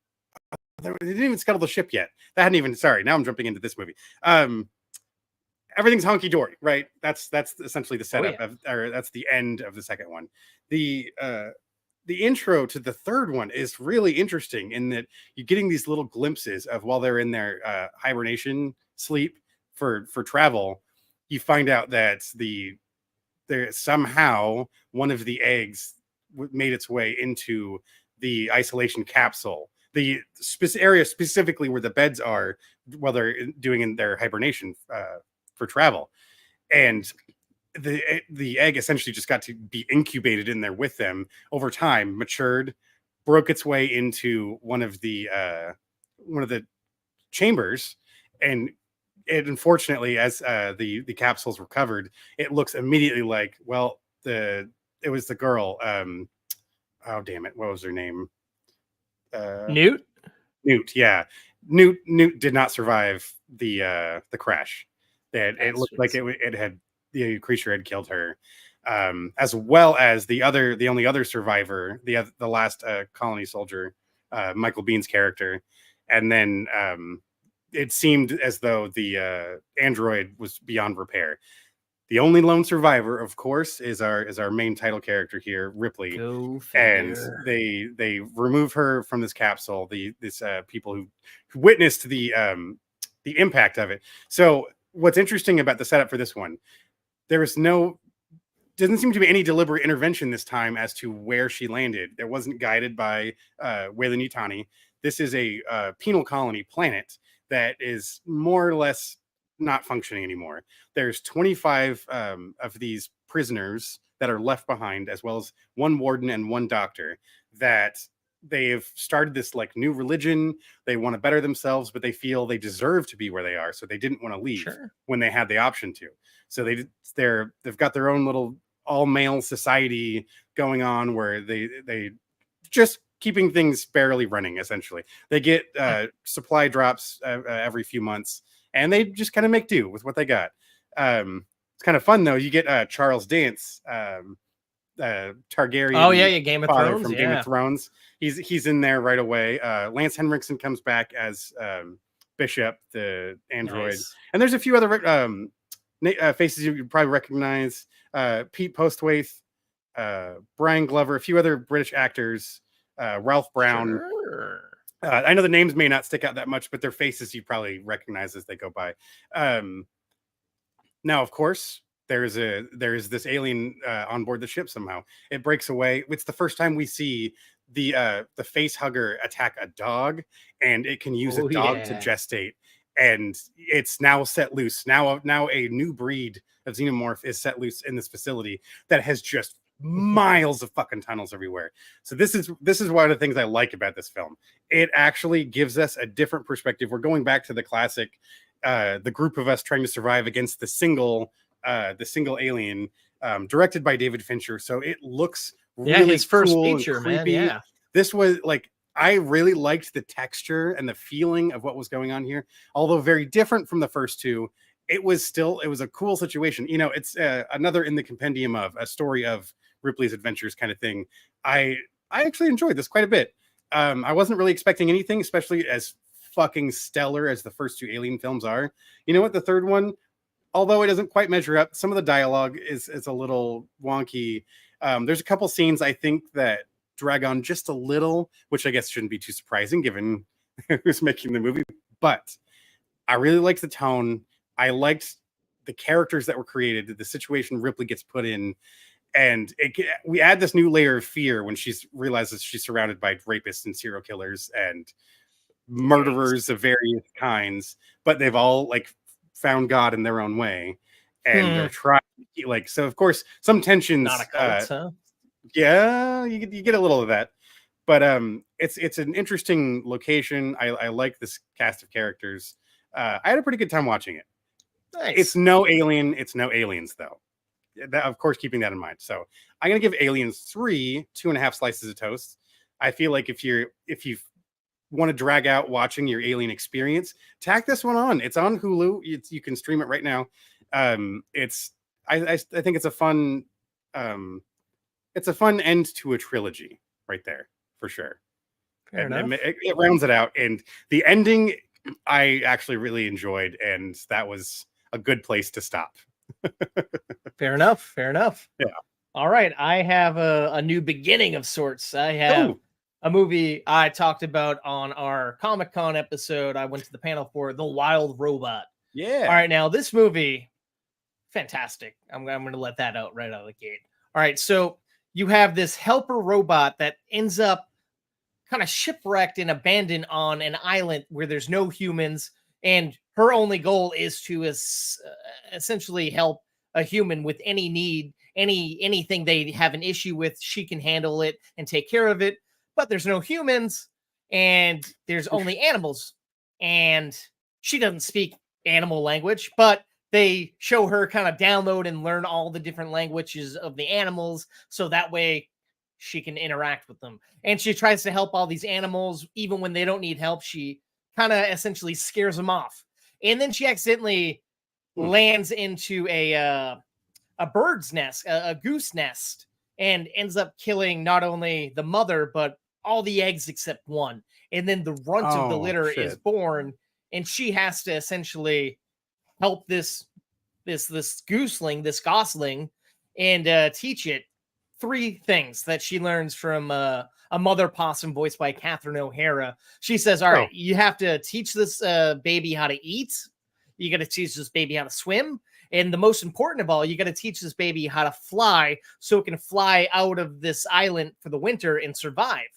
they didn't even scuttle the ship yet. That hadn't even. Sorry, now I'm jumping into this movie. Everything's hunky dory, right? That's essentially the setup or that's the end of the second one. The intro to the third one is really interesting in that you're getting these little glimpses of while they're in their hibernation sleep for travel. You find out that there somehow one of the eggs made its way into the isolation capsule, the area specifically where the beds are while they're doing in their hibernation for travel, and the egg essentially just got to be incubated in there with them over time, matured, broke its way into one of the chambers, and it unfortunately, as the capsules recovered, it looks immediately like, well, it was the girl. Oh damn it! What was her name? Newt. Yeah, Newt did not survive the crash. It looked like it had, the creature had killed her, as well as the only other survivor, the last colony soldier, Michael Bihn's character, and then it seemed as though the android was beyond repair. The only lone survivor, of course, is our main title character here, Ripley. And they remove her from this capsule. These people who witnessed the impact of it. So what's interesting about the setup for this one, doesn't seem to be any deliberate intervention this time as to where she landed. There wasn't guided by Weyland-Yutani. This is a penal colony planet that is more or less not functioning anymore. There's 25 of these prisoners that are left behind, as well as one warden and one doctor, that they've started this like new religion. They want to better themselves, but they feel they deserve to be where they are, so they didn't want to leave when they had the option to. So they've got their own little all male society going on where they just keeping things barely running. Essentially, they get supply drops every few months, and they just kind of make do with what they got. It's kind of fun though. You get Charles Dance, Targaryen. Oh yeah, Game of Thrones from Game of Thrones. He's in there right away. Lance Henriksen comes back as Bishop, the android, and there's a few other faces you probably recognize. Pete Postwaite, Brian Glover, a few other British actors, Ralph Brown. Sure. I know the names may not stick out that much, but their faces you probably recognize as they go by. Now, of course, there is this alien on board the ship somehow. It breaks away. It's the first time we see the face hugger attack a dog, and it can use a dog to gestate. And it's now set loose. Now a new breed of xenomorph is set loose in this facility that has just miles of fucking tunnels everywhere. So this is one of the things I like about this film. It actually gives us a different perspective. We're going back to the classic, the group of us trying to survive against the single alien, directed by David Fincher. So it looks really his first cool feature, and creepy. man. Yeah, this was like, I really liked the texture and the feeling of what was going on here. Although very different from the first two, it was a cool situation. You know, it's another in the compendium of a story of Ripley's adventures kind of thing. I actually enjoyed this quite a bit. I wasn't really expecting anything, especially as fucking stellar as the first two Alien films are. You know what? The third one, although it doesn't quite measure up, some of the dialogue is a little wonky. There's a couple scenes I think that drag on just a little, which I guess shouldn't be too surprising given who's making the movie. But I really liked the tone. I liked the characters that were created, the situation Ripley gets put in, and we add this new layer of fear when she realizes she's surrounded by rapists and serial killers and murderers of various kinds, but they've all like found God in their own way, and they're trying like, so of course some tensions. Not a cult, huh? Yeah, you get a little of that, but it's an interesting location. I like this cast of characters. I had a pretty good time watching it. Nice. It's no aliens though. That, of course, keeping that in mind. So I'm gonna give Aliens 3 2.5 slices of toast. I feel like if you want to drag out watching your Alien experience, tack this one on. It's on Hulu. You can stream it right now. I think it's a fun end to a trilogy right there for sure. Fair enough. It rounds it out, and the ending I actually really enjoyed, and that was a good place to stop. Fair enough. Yeah. All right. I have a new beginning of sorts. I have a movie I talked about on our Comic-Con episode. I went to the panel for The Wild Robot. Yeah. All right. Now, this movie, fantastic. I'm going to let that out right out of the gate. All right. So you have this helper robot that ends up kind of shipwrecked and abandoned on an island where there's no humans. And her only goal is to essentially help a human with any need, anything they have an issue with. She can handle it and take care of it. But there's no humans, and there's only animals. And she doesn't speak animal language, but they show her kind of download and learn all the different languages of the animals, so that way she can interact with them. And she tries to help all these animals, even when they don't need help. She kind of essentially scares them off. And then she accidentally lands into a bird's nest, a goose nest, and ends up killing not only the mother, but all the eggs except one. And then the runt of the litter is born, and she has to essentially help this gooseling, this gosling, and teach it 3 things that she learns from a mother possum voiced by Catherine O'Hara. She says, all right, you have to teach this baby how to eat. You got to teach this baby how to swim. And the most important of all, you got to teach this baby how to fly so it can fly out of this island for the winter and survive.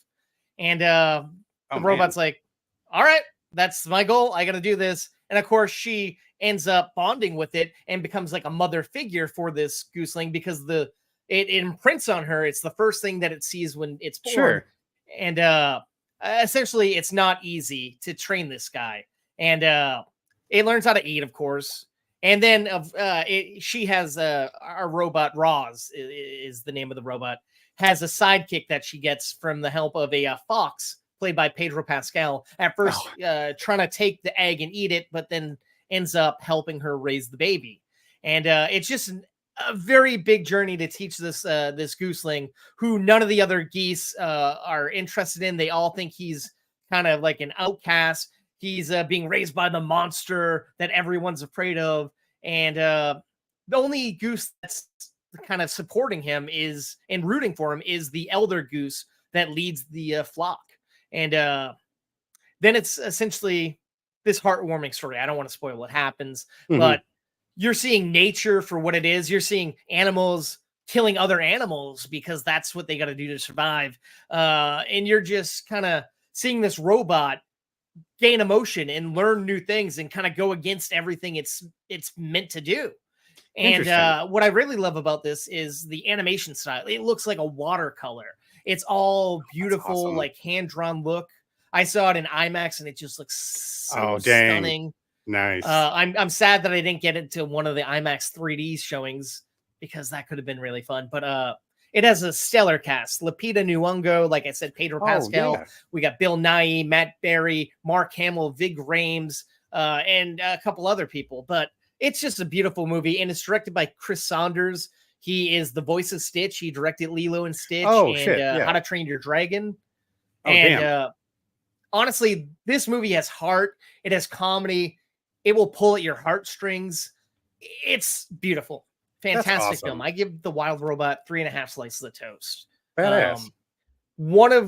And the robot's like, all right, that's my goal. I got to do this. And of course, she ends up bonding with it and becomes like a mother figure for this gooseling because it imprints on her. It's the first thing that it sees when it's born. Sure. And essentially, it's not easy to train this guy. And it learns how to eat, of course. And then she has our robot, Roz is the name of the robot, has a sidekick that she gets from the help of a fox played by Pedro Pascal. At first, trying to take the egg and eat it, but then ends up helping her raise the baby. And it's just a very big journey to teach this gooseling, who none of the other geese are interested in. They all think he's kind of like an outcast. He's being raised by the monster that everyone's afraid of. And the only goose that's kind of supporting him and rooting for him is the elder goose that leads the flock. And then it's essentially this heartwarming story. I don't want to spoil what happens, but you're seeing nature for what it is. You're seeing animals killing other animals because that's what they got to do to survive. And you're just kind of seeing this robot gain emotion and learn new things and kind of go against everything it's meant to do. And what I really love about this is the animation style. It looks like a watercolor. It's all beautiful, like hand-drawn look. I saw it in IMAX and it just looks so stunning. Nice. I'm sad that I didn't get into one of the IMAX 3D showings because that could have been really fun. But it has a stellar cast. Lupita Nyong'o, like I said, Pedro Pascal. Yeah. We got Bill Nighy, Matt Berry, Mark Hamill, Vig Rhames, and a couple other people. But it's just a beautiful movie, and it's directed by Chris Saunders. He is the voice of Stitch. He directed Lilo and Stitch and How to Train Your Dragon. Honestly, this movie has heart. It has comedy. It will pull at your heartstrings. It's beautiful. Fantastic film. I give The Wild Robot 3.5 slices of toast. One of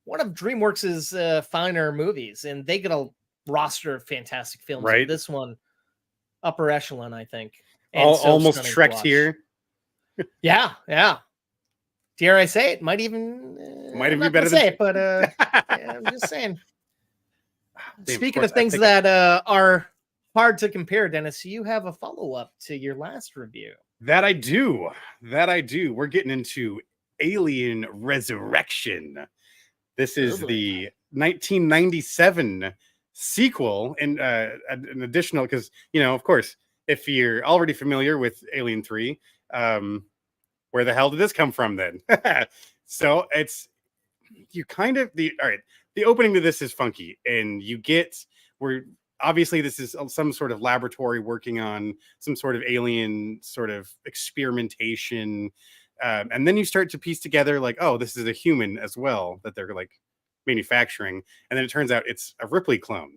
DreamWorks' finer movies, and they get a roster of fantastic films. Right. This one, upper echelon, I think. And so Almost stunning to Shrek watch. tier. Yeah, yeah. Dare I say it? Might even Might I'm be not better gonna say than it, but yeah, I'm just saying. Speaking of things that are hard to compare, Dennis, you have a follow-up to your last review. That I do. That I do. We're getting into Alien Resurrection. This is the 1997 sequel, and an additional, because, you know, of course, if you're already familiar with Alien 3, where the hell did this come from then? So it's, you kind of, all right, the opening to this is funky, and you get, we're obviously, this is some sort of laboratory working on some sort of alien sort of experimentation. And then you start to piece together, like, oh, this is a human as well that they're like manufacturing. And then it turns out it's a Ripley clone.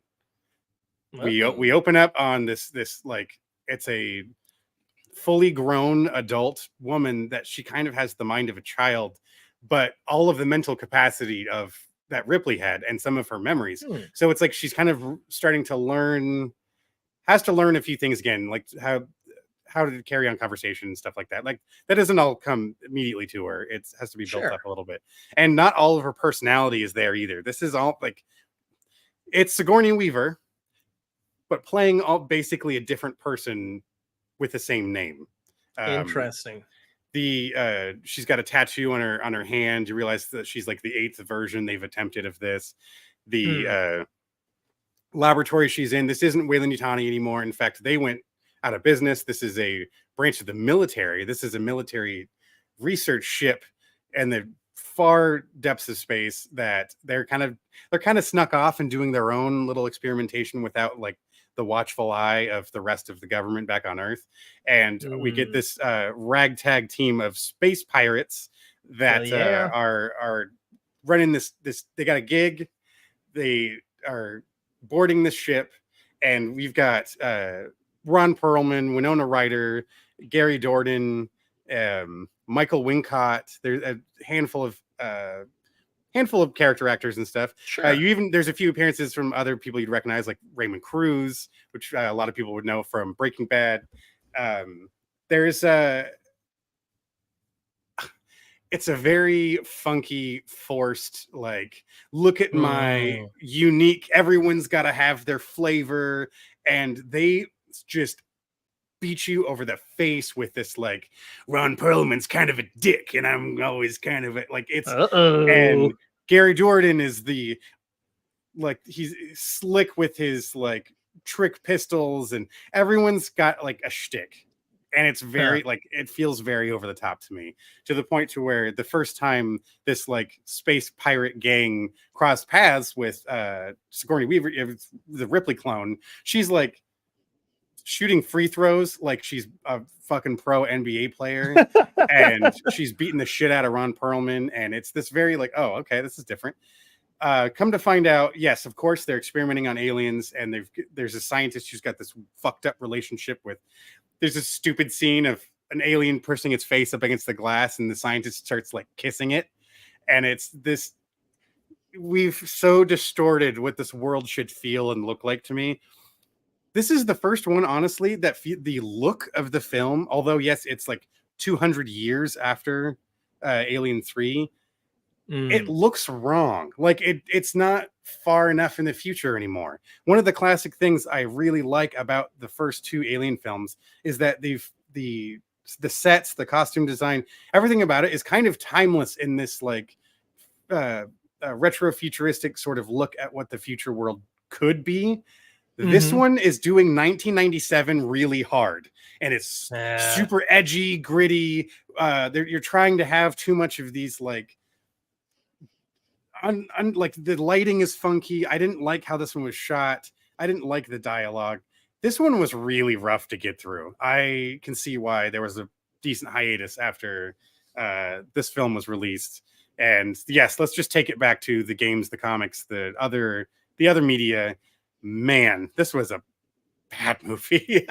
We open up on this like, it's a fully grown adult woman that she kind of has the mind of a child, but all of the mental capacity of that Ripley had and some of her memories. So it's like she's kind of starting to learn, has to learn a few things again, like how to carry on conversation and stuff like that. Like, that doesn't all come immediately to her. It has to be built up a little bit. And not all of her personality is there either. This is all like, it's Sigourney Weaver, but playing all basically a different person with the same name. Interesting. She's got a tattoo on her hand. You realize that she's like the 8th version they've attempted of this. The laboratory she's in, this isn't Weyland-Yutani anymore. In fact, they went out of business. This is a branch of the military. This is a military research ship and the far depths of space that they're kind of snuck off and doing their own little experimentation without like the watchful eye of the rest of the government back on Earth. And we get this ragtag team of space pirates that are running this. They got a gig. They are boarding the ship, and we've got Ron Perlman, Winona Ryder, Gary Dourdan, Michael Wincott. There's a handful of character actors and stuff. There's a few appearances from other people you'd recognize, like Raymond Cruz, which a lot of people would know from Breaking Bad. It's a very funky, forced, like, look at my unique, everyone's got to have their flavor, and they just beat you over the face with this, like, Ron Perlman's kind of a dick, and I'm always kind of like, it's, and Gary Dourdan is the, like, he's slick with his, like, trick pistols, and everyone's got, like, a shtick. And it's very, like, it feels very over the top to me, to the point to where the first time this, like, space pirate gang crossed paths with Sigourney Weaver, the Ripley clone, she's, like, shooting free throws like she's a fucking pro NBA player. And she's beating the shit out of Ron Perlman. And it's this very, like, oh, okay, this is different. Come to find out, yes, of course, they're experimenting on aliens. And there's a scientist who's got this fucked up relationship with... There's a stupid scene of an alien pushing its face up against the glass, and the scientist starts, like, kissing it. And it's this, we've so distorted what this world should feel and look like to me. This is the first one, honestly, that the look of the film, although, yes, it's like 200 years after Alien 3, it looks wrong. Like, it's not far enough in the future anymore. One of the classic things I really like about the first 2 Alien films is that the sets, the costume design, everything about it is kind of timeless in this, like, retro futuristic sort of look at what the future world could be. This one is doing 1997 really hard, and it's super edgy, gritty. You're trying to have too much of these, like, like, the lighting is funky. I didn't like how this one was shot. I didn't like the dialogue. This one was really rough to get through. I can see why there was a decent hiatus after this film was released. And yes, let's just take it back to the games, the comics, the other media. Man, this was a bad movie.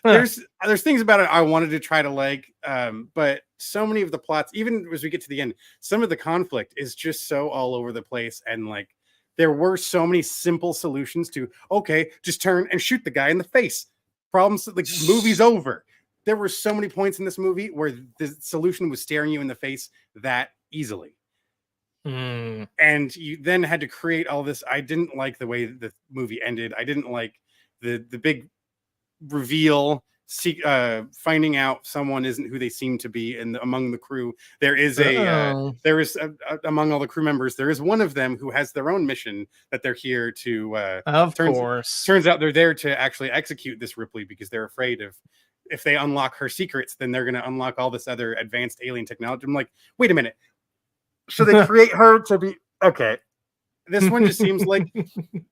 There's things about it I wanted to try to like, but so many of the plots, even as we get to the end, some of the conflict is just so all over the place. And, like, there were so many simple solutions to, okay, just turn and shoot the guy in the face. Problems, like movie's over. There were so many points in this movie where the solution was staring you in the face that easily. And you then had to create all this. I didn't like the way the movie ended. I didn't like the big reveal, finding out someone isn't who they seem to be. And among the crew, there is among all the crew members, there is one of them who has their own mission that they're here to. Turns out they're there to actually execute this Ripley because they're afraid of, if they unlock her secrets, then they're going to unlock all this other advanced alien technology. I'm like, wait a minute. So they create her to be okay. This one just seems like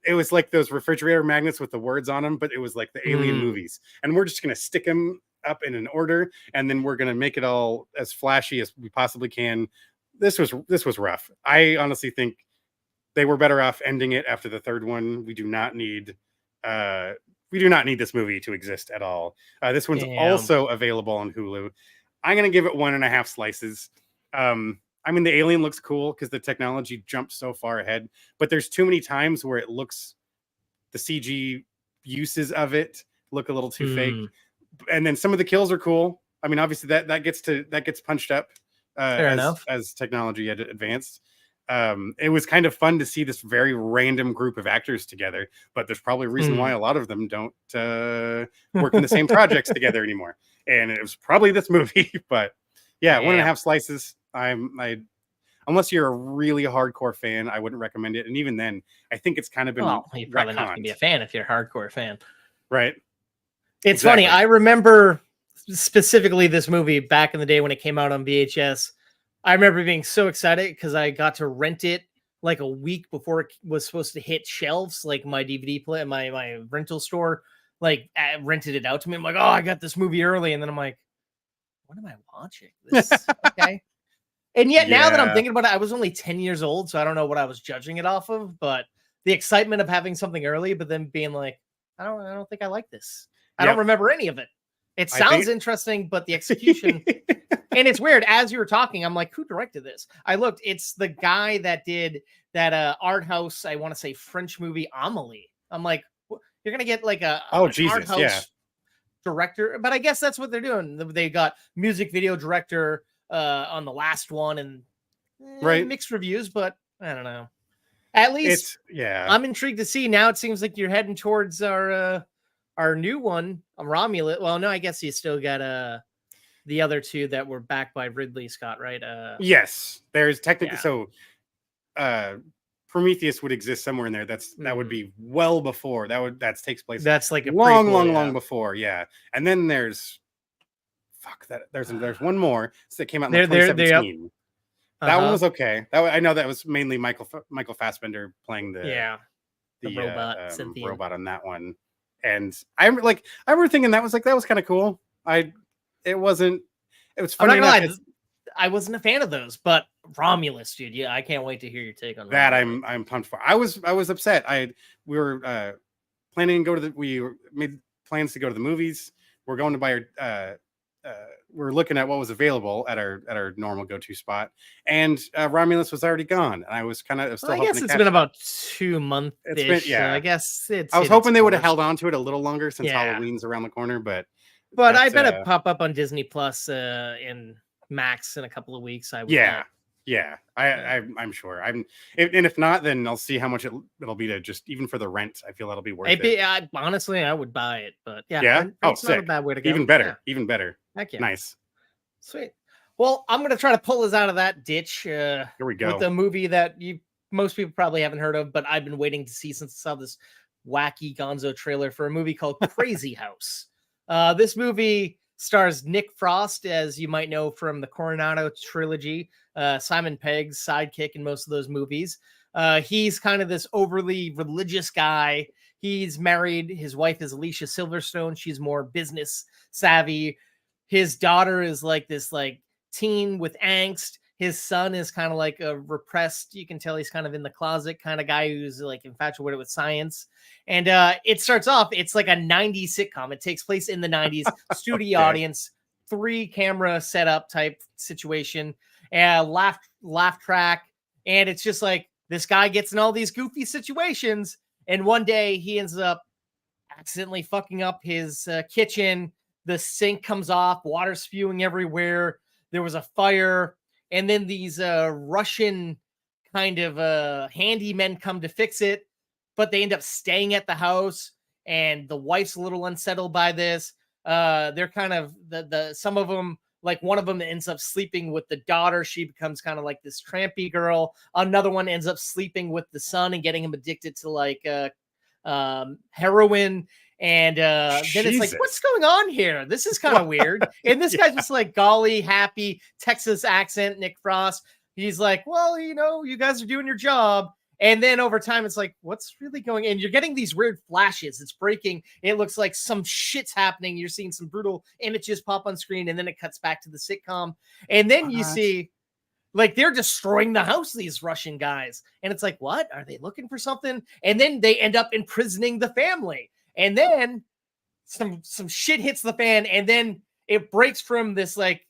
it was like those refrigerator magnets with the words on them, but it was like the alien movies. And we're just going to stick them up in an order, and then we're going to make it all as flashy as we possibly can. This was rough. I honestly think they were better off ending it after the third one. We do not need this movie to exist at all. This one's also available on Hulu. I'm going to give it 1.5 slices. I mean, the alien looks cool because the technology jumped so far ahead, but there's too many times where it looks, the CG uses of it look a little too fake. And then some of the kills are cool. I mean, obviously that gets punched up as technology had advanced. It was kind of fun to see this very random group of actors together, but there's probably a reason why a lot of them don't work in the same projects together anymore. And it was probably this movie, but yeah, 1.5 slices. Unless you're a really hardcore fan, I wouldn't recommend it. And even then, I think it's kind of been you're probably not going to be a fan if you're a hardcore fan, right? It's funny. I remember specifically this movie back in the day when it came out on VHS. I remember being so excited because I got to rent it like a week before it was supposed to hit shelves, like my DVD play, my rental store, like rented it out to me. I'm like, oh, I got this movie early, and then I'm like, what am I watching? This okay. And yet now that I'm thinking about it, I was only 10 years old, so I don't know what I was judging it off of, but the excitement of having something early, but then being like, I don't think I like this. I don't remember any of it. It sounds interesting, but the execution, and it's weird. As you were talking, I'm like, who directed this? I looked, it's the guy that did that art house, I want to say French movie Amelie. I'm like, you're going to get like an art house director, but I guess that's what they're doing. They got music video director on the last one, and mixed reviews, but I don't know. At least I'm intrigued to see. Now it seems like you're heading towards our new one, Romulus. Well, no, I guess you still got the other two that were backed by Ridley Scott, right? Yes, there's technically Prometheus would exist somewhere in there. That would be well before that takes place. That's like a long, prequel, long before, and then there's there's one more that came out in 2017. That one was okay. I know that was mainly Michael Fassbender playing the robot on that one. And I remember thinking that was kind of cool. It was funny. I wasn't a fan of those, but Romulus, dude, I can't wait to hear your take on that. I'm pumped for. I was upset. We were planning to go we made plans to go to the movies. We're going to buy our we're looking at what was available at our normal go-to spot, and Romulus was already gone. And I was still. I guess it's been about 2 months. I guess I was hoping they would have held on to it a little longer since Halloween's around the corner, but I bet it pop up on Disney Plus in Max in a couple of weeks. I would. I'm sure. And if not, then I'll see how much it'll be to just even for the rent. I feel that'll be worth it. Honestly, I would buy it, but it's not a bad way to go. Even better. Heck yeah. Nice. Sweet. Well, I'm gonna try to pull us out of that ditch. Here we go. With a movie that most people probably haven't heard of, but I've been waiting to see since I saw this wacky gonzo trailer for a movie called Krazy House. This movie stars Nick Frost, as you might know from the Coronado trilogy, Simon Pegg's sidekick in most of those movies. He's kind of this overly religious guy. He's married. His wife is Alicia Silverstone. She's more business savvy. His daughter is like this teen with angst. His son is kind of like a repressed, you can tell he's kind of in the closet kind of guy who's like infatuated with science. And it starts off, it's like a 90s sitcom. It takes place in the 90s, studio audience, 3 camera setup type situation, and laugh track. And it's just like this guy gets in all these goofy situations. And one day he ends up accidentally fucking up his kitchen. The sink comes off, water spewing everywhere. There was a fire, and then these Russian kind of handymen come to fix it, but they end up staying at the house, and the wife's a little unsettled by this. They're kind of the some of them, like one of them ends up sleeping with the daughter. She becomes kind of like this trampy girl. Another one ends up sleeping with the son and getting him addicted to like heroin. And then it's like, what's going on here? This is kind of weird. And this guy's just like golly, happy Texas accent, Nick Frost. He's like, well, you know, you guys are doing your job. And then over time, it's like, what's really going on? And you're getting these weird flashes. It's breaking. It looks like some shit's happening. You're seeing some brutal images pop on screen. And then it cuts back to the sitcom. And then you see, like, they're destroying the house, these Russian guys. And it's like, what? Are they looking for something? And then they end up imprisoning the family. And then some shit hits the fan. And then it breaks from this, like,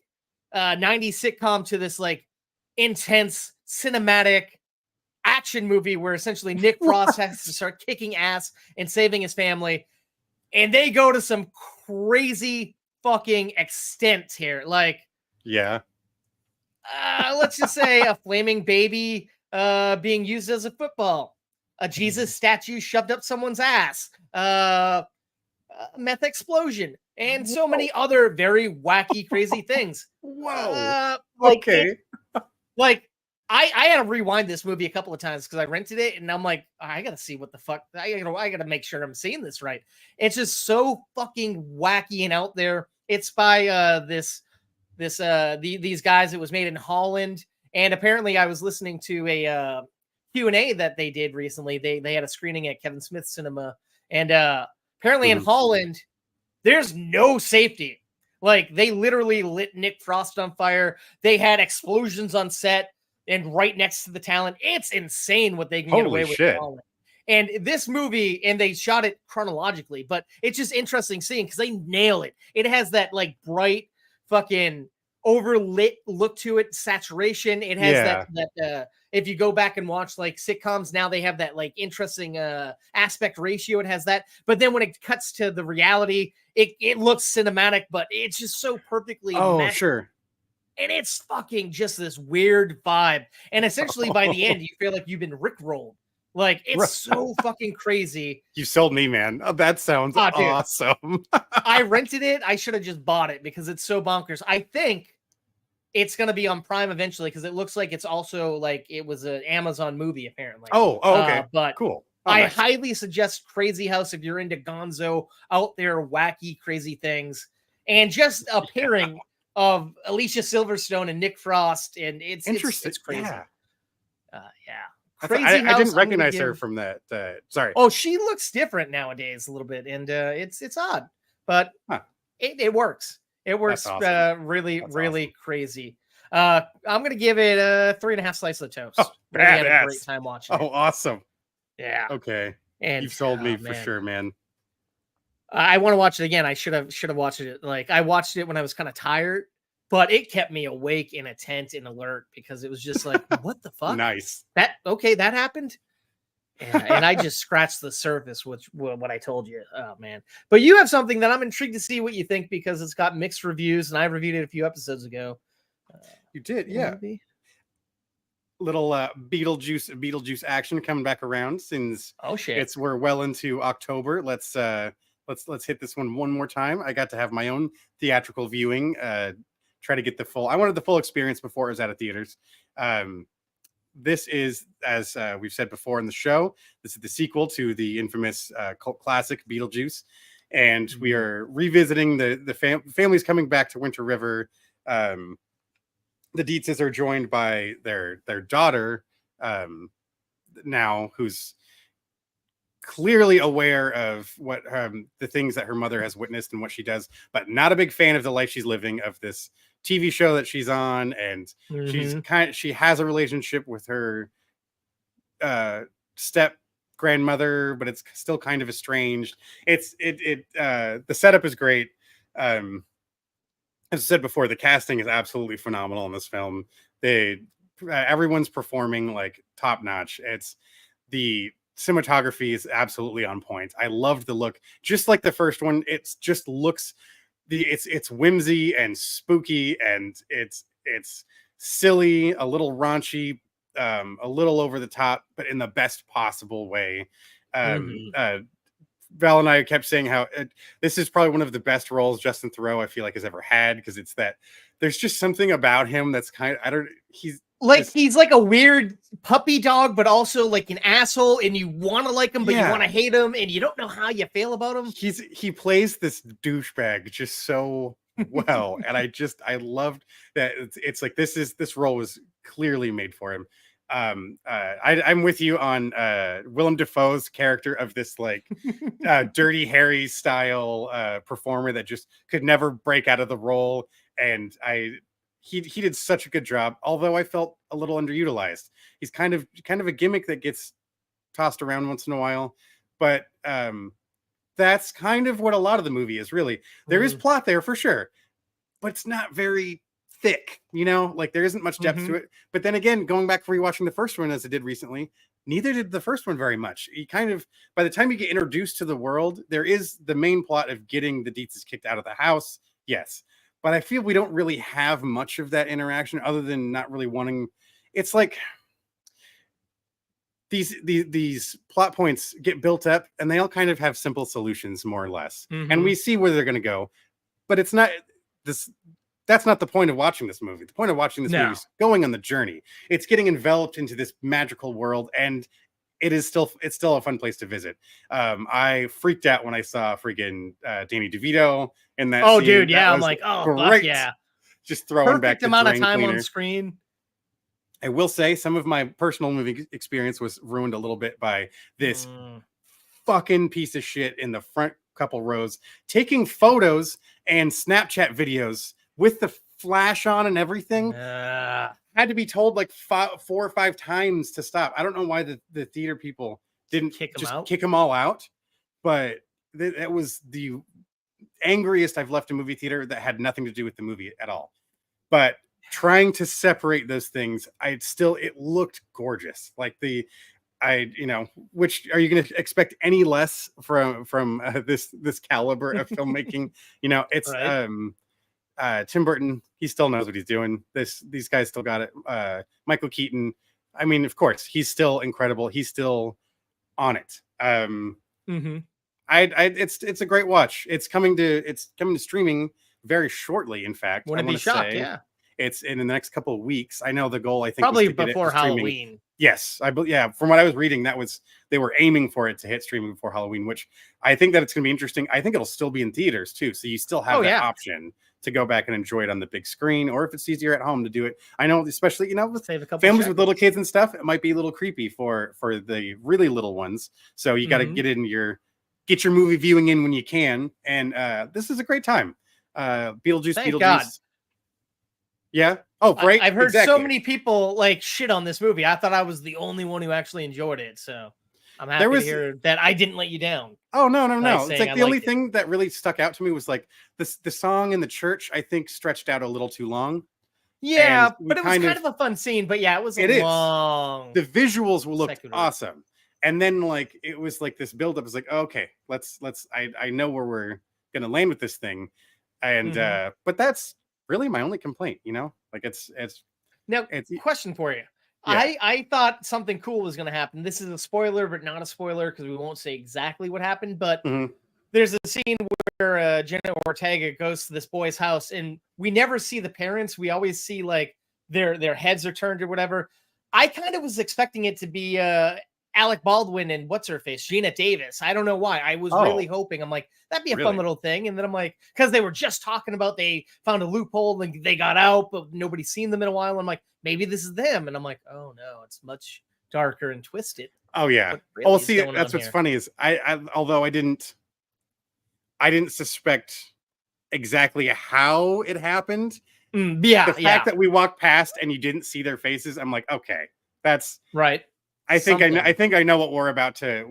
90s sitcom to this, like, intense cinematic action movie where essentially Nick Frost has to start kicking ass and saving his family. And they go to some crazy fucking extent here. Like, yeah. Let's just say a flaming baby being used as a football, a Jesus statue shoved up someone's ass, meth explosion, and so many other very wacky, crazy things. Whoa. Okay. I had to rewind this movie a couple of times because I rented it, and I'm like, I gotta see what the fuck. I gotta make sure I'm seeing this right. It's just so fucking wacky and out there. It's by these guys. It was made in Holland, and apparently I was listening to a Q&A that they did recently. They had a screening at Kevin Smith's cinema, and apparently in Holland, there's no safety. Like, they literally lit Nick Frost on fire. They had explosions on set and right next to the talent. It's insane what they can get away with. And this movie, and they shot it chronologically, but it's just interesting seeing because they nail it. It has that like bright fucking overlit look to it, saturation. It has that if you go back and watch like sitcoms now, they have that like interesting aspect ratio. It has that, but then when it cuts to the reality, it looks cinematic, but it's just so perfectly meshed. Sure. And it's fucking just this weird vibe. And essentially by the end, you feel like you've been rickrolled. Like, it's so fucking crazy. You sold me, man. Oh, that sounds awesome. I rented it. I should have just bought it because it's so bonkers. I think it's going to be on Prime eventually because it looks like it's also like it was an Amazon movie, apparently. Okay. But cool. I highly suggest Krazy House if you're into gonzo, out there, wacky, crazy things. And just a pairing of Alicia Silverstone and Nick Frost, and it's interesting. It's crazy. Crazy House, I didn't recognize her from that. Sorry. Oh, she looks different nowadays a little bit, and it's odd, but it works. It works. Awesome. Really awesome. Crazy. I'm gonna give it a 3.5 slices of toast. I had a great time watching. Oh, awesome. Yeah. Okay. And you've sold me for sure, man. I want to watch it again. I should have watched it. Like, I watched it when I was kind of tired, but it kept me awake and attent and alert because it was just like, what the fuck? Nice. That happened. And I just scratched the surface with what I told you. Oh man. But you have something that I'm intrigued to see what you think because it's got mixed reviews and I reviewed it a few episodes ago. You did. Yeah. Maybe? Little Beetlejuice action coming back around since we're well into October. Let's hit this one more time. I got to have my own theatrical viewing. Try to get I wanted the full experience before it was out of theaters. This is, as we've said before in the show, this is the sequel to the infamous cult classic Beetlejuice, and we are revisiting the families coming back to Winter River. The Dietzes are joined by their daughter now, who's clearly aware of what the things that her mother has witnessed and what she does, but not a big fan of the life she's living, of this TV show that she's on, and she has a relationship with her step grandmother, but it's still kind of estranged. The setup is great. As I said before, the casting is absolutely phenomenal in this film. Everyone's performing like top notch. It's the cinematography is absolutely on point. I loved the look, just like the first one. It's just looks it's whimsy and spooky, and it's silly, a little raunchy, a little over the top, but in the best possible way. Mhm. Val and I kept saying how this is probably one of the best roles Justin Theroux I feel like has ever had, because it's that there's just something about him that's kind of, I don't, he's Like, just, he's like a weird puppy dog, but also like an asshole, and you want to like him, but you want to hate him, and you don't know how you feel about him. He plays this douchebag just so well, and I loved that. It's like this role was clearly made for him. I'm with you on Willem Dafoe's character of this like Dirty Harry style performer that just could never break out of the role, and he did such a good job. Although I felt a little underutilized. He's kind of a gimmick that gets tossed around once in a while, but that's kind of what a lot of the movie is. Really, there is plot there for sure, but it's not very thick, like there isn't much depth to it. But then again, going back rewatching the first one as I did recently, neither did the first one very much. You kind of, by the time you get introduced to the world, there is the main plot of getting the Dietzes kicked out of the house, yes, but I feel we don't really have much of that interaction other than not really wanting. It's like these plot points get built up and they all kind of have simple solutions, more or less, and we see where they're going to go, but it's not this. That's not the point of watching this movie. The point of watching this movie is going on the journey. It's getting enveloped into this magical world, and it's still a fun place to visit. I freaked out when I saw freaking Danny DeVito in that scene. Dude, yeah, That I'm like, oh, great. fuck yeah, just throwing back the amount of drain time cleaner on screen. I will say some of my personal movie experience was ruined a little bit by this fucking piece of shit in the front couple rows taking photos and Snapchat videos with the flash on and everything. Had to be told like 4 or 5 times to stop. I don't know why the theater people didn't kick them all out, but that was the angriest I've left a movie theater that had nothing to do with the movie at all. But trying to separate those things, it looked gorgeous. Like which are you going to expect any less from this caliber of filmmaking? It's right. Tim Burton, he still knows what he's doing. These guys still got it. Michael Keaton, I mean, of course, he's still incredible. He's still on it. It's a great watch. It's coming to streaming very shortly. In fact, Wouldn't be shocked. Yeah, it's in the next couple of weeks. I know the goal, I think, probably was to before Halloween. Yes, from what I was reading, they were aiming for it to hit streaming before Halloween, which I think that it's going to be interesting. I think it'll still be in theaters too, so you still have that option to go back and enjoy it on the big screen, or if it's easier at home to do it. I know, especially with families with little kids and stuff, it might be a little creepy for the really little ones. So you got to get your movie viewing in when you can, and this is a great time. Beetlejuice, Thank Beetlejuice. God. Yeah. Oh, great. I've heard so many people like shit on this movie. I thought I was the only one who actually enjoyed it. So I'm happy to hear that I didn't let you down. Oh, no. It's like the only thing that really stuck out to me was like the song in the church, I think, stretched out a little too long. Yeah, but it was kind of a fun scene. But yeah, it was long. The visuals looked awesome. And then like it was like this buildup is like, okay, let's I know where we're gonna land with this thing. And but that's really my only complaint, like it's now question for you. Yeah. I thought something cool was going to happen. This is a spoiler, but not a spoiler because we won't say exactly what happened. But there's a scene where Jenna Ortega goes to this boy's house, and we never see the parents. We always see like their heads are turned or whatever. I kind of was expecting it to be Alec Baldwin and what's her face, Gina Davis. I don't know why. I was really hoping. I'm like, that'd be a fun little thing. And then I'm like, because they were just talking about they found a loophole and they got out, but nobody's seen them in a while. I'm like, maybe this is them. And I'm like, oh no, it's much darker and twisted. Oh yeah. Really see, that's what's funny is although I didn't suspect exactly how it happened. The fact that we walked past and you didn't see their faces, I'm like, okay, that's right. I think I know what we're about to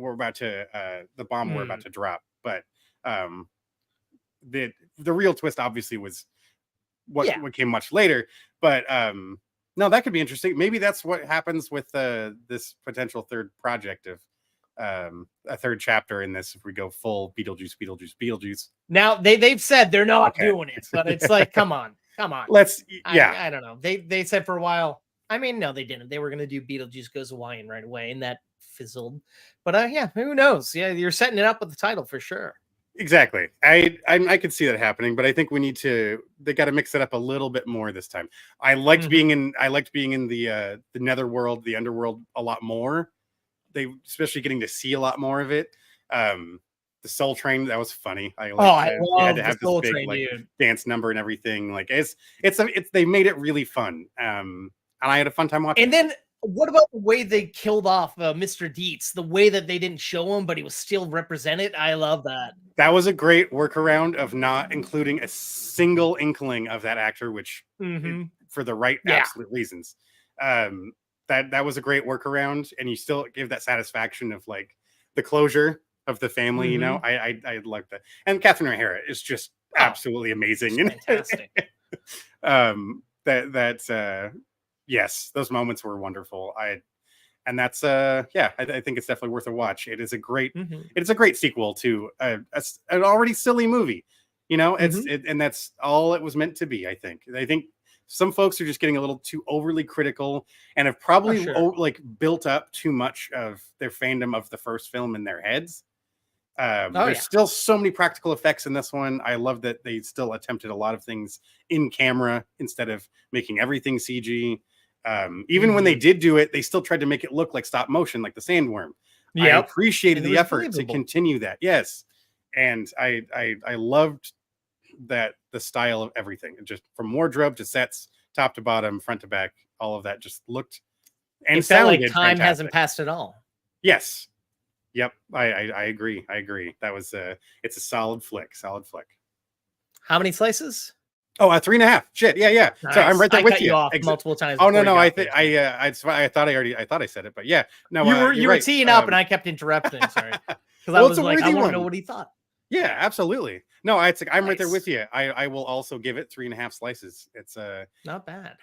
the bomb we're about to drop, but the real twist obviously was what came much later. But no, that could be interesting. Maybe that's what happens with this potential third project of a third chapter in this if we go full Beetlejuice. Now they've said they're not Okay. doing it, but it's like, come on. I don't know. They said for a while. I mean, no, they didn't. They were going to do Beetlejuice Goes Hawaiian right away, and that fizzled. But yeah, who knows? Yeah, you're setting it up with the title for sure. Exactly. I could see that happening, but I think they got to mix it up a little bit more this time. I liked being in the netherworld, the underworld a lot more. Especially getting to see a lot more of it. The Soul Train, that was funny. I had to have this big dance number and everything. Like they made it really fun. And I had a fun time watching. And then what about the way they killed off Mr. Dietz? The way that they didn't show him, but he was still represented. I love that. That was a great workaround of not including a single inkling of that actor, which for the right absolute reasons. That was a great workaround, and you still give that satisfaction of like the closure of the family. You know, I like that. And Catherine O'Hara is just absolutely amazing. Fantastic. Yes, those moments were wonderful. I think it's definitely worth a watch. It is a great sequel to an already silly movie. You know, and that's all it was meant to be. I think some folks are just getting a little too overly critical and have probably built up too much of their fandom of the first film in their heads. There's still so many practical effects in this one. I love that they still attempted a lot of things in camera instead of making everything CG. Even when they did do it, they still tried to make it look like stop motion, like the sandworm. I appreciated the effort to continue that. Yes. And I loved that the style of everything, just from wardrobe to sets, top to bottom, front to back, all of that just looked and sounded like time hasn't passed at all. Yes. Yep. I agree. That was it's a solid flick. How many slices? Oh, 3.5. Shit. Yeah. Nice. So I'm right there with cut you off multiple times. Oh no. I thought I said it, but yeah. No, you were teeing up and I kept interrupting. Sorry. Because I was like, I want to know what he thought. Yeah, absolutely. No, I'm right there with you. I will also give it 3.5 slices. It's not bad.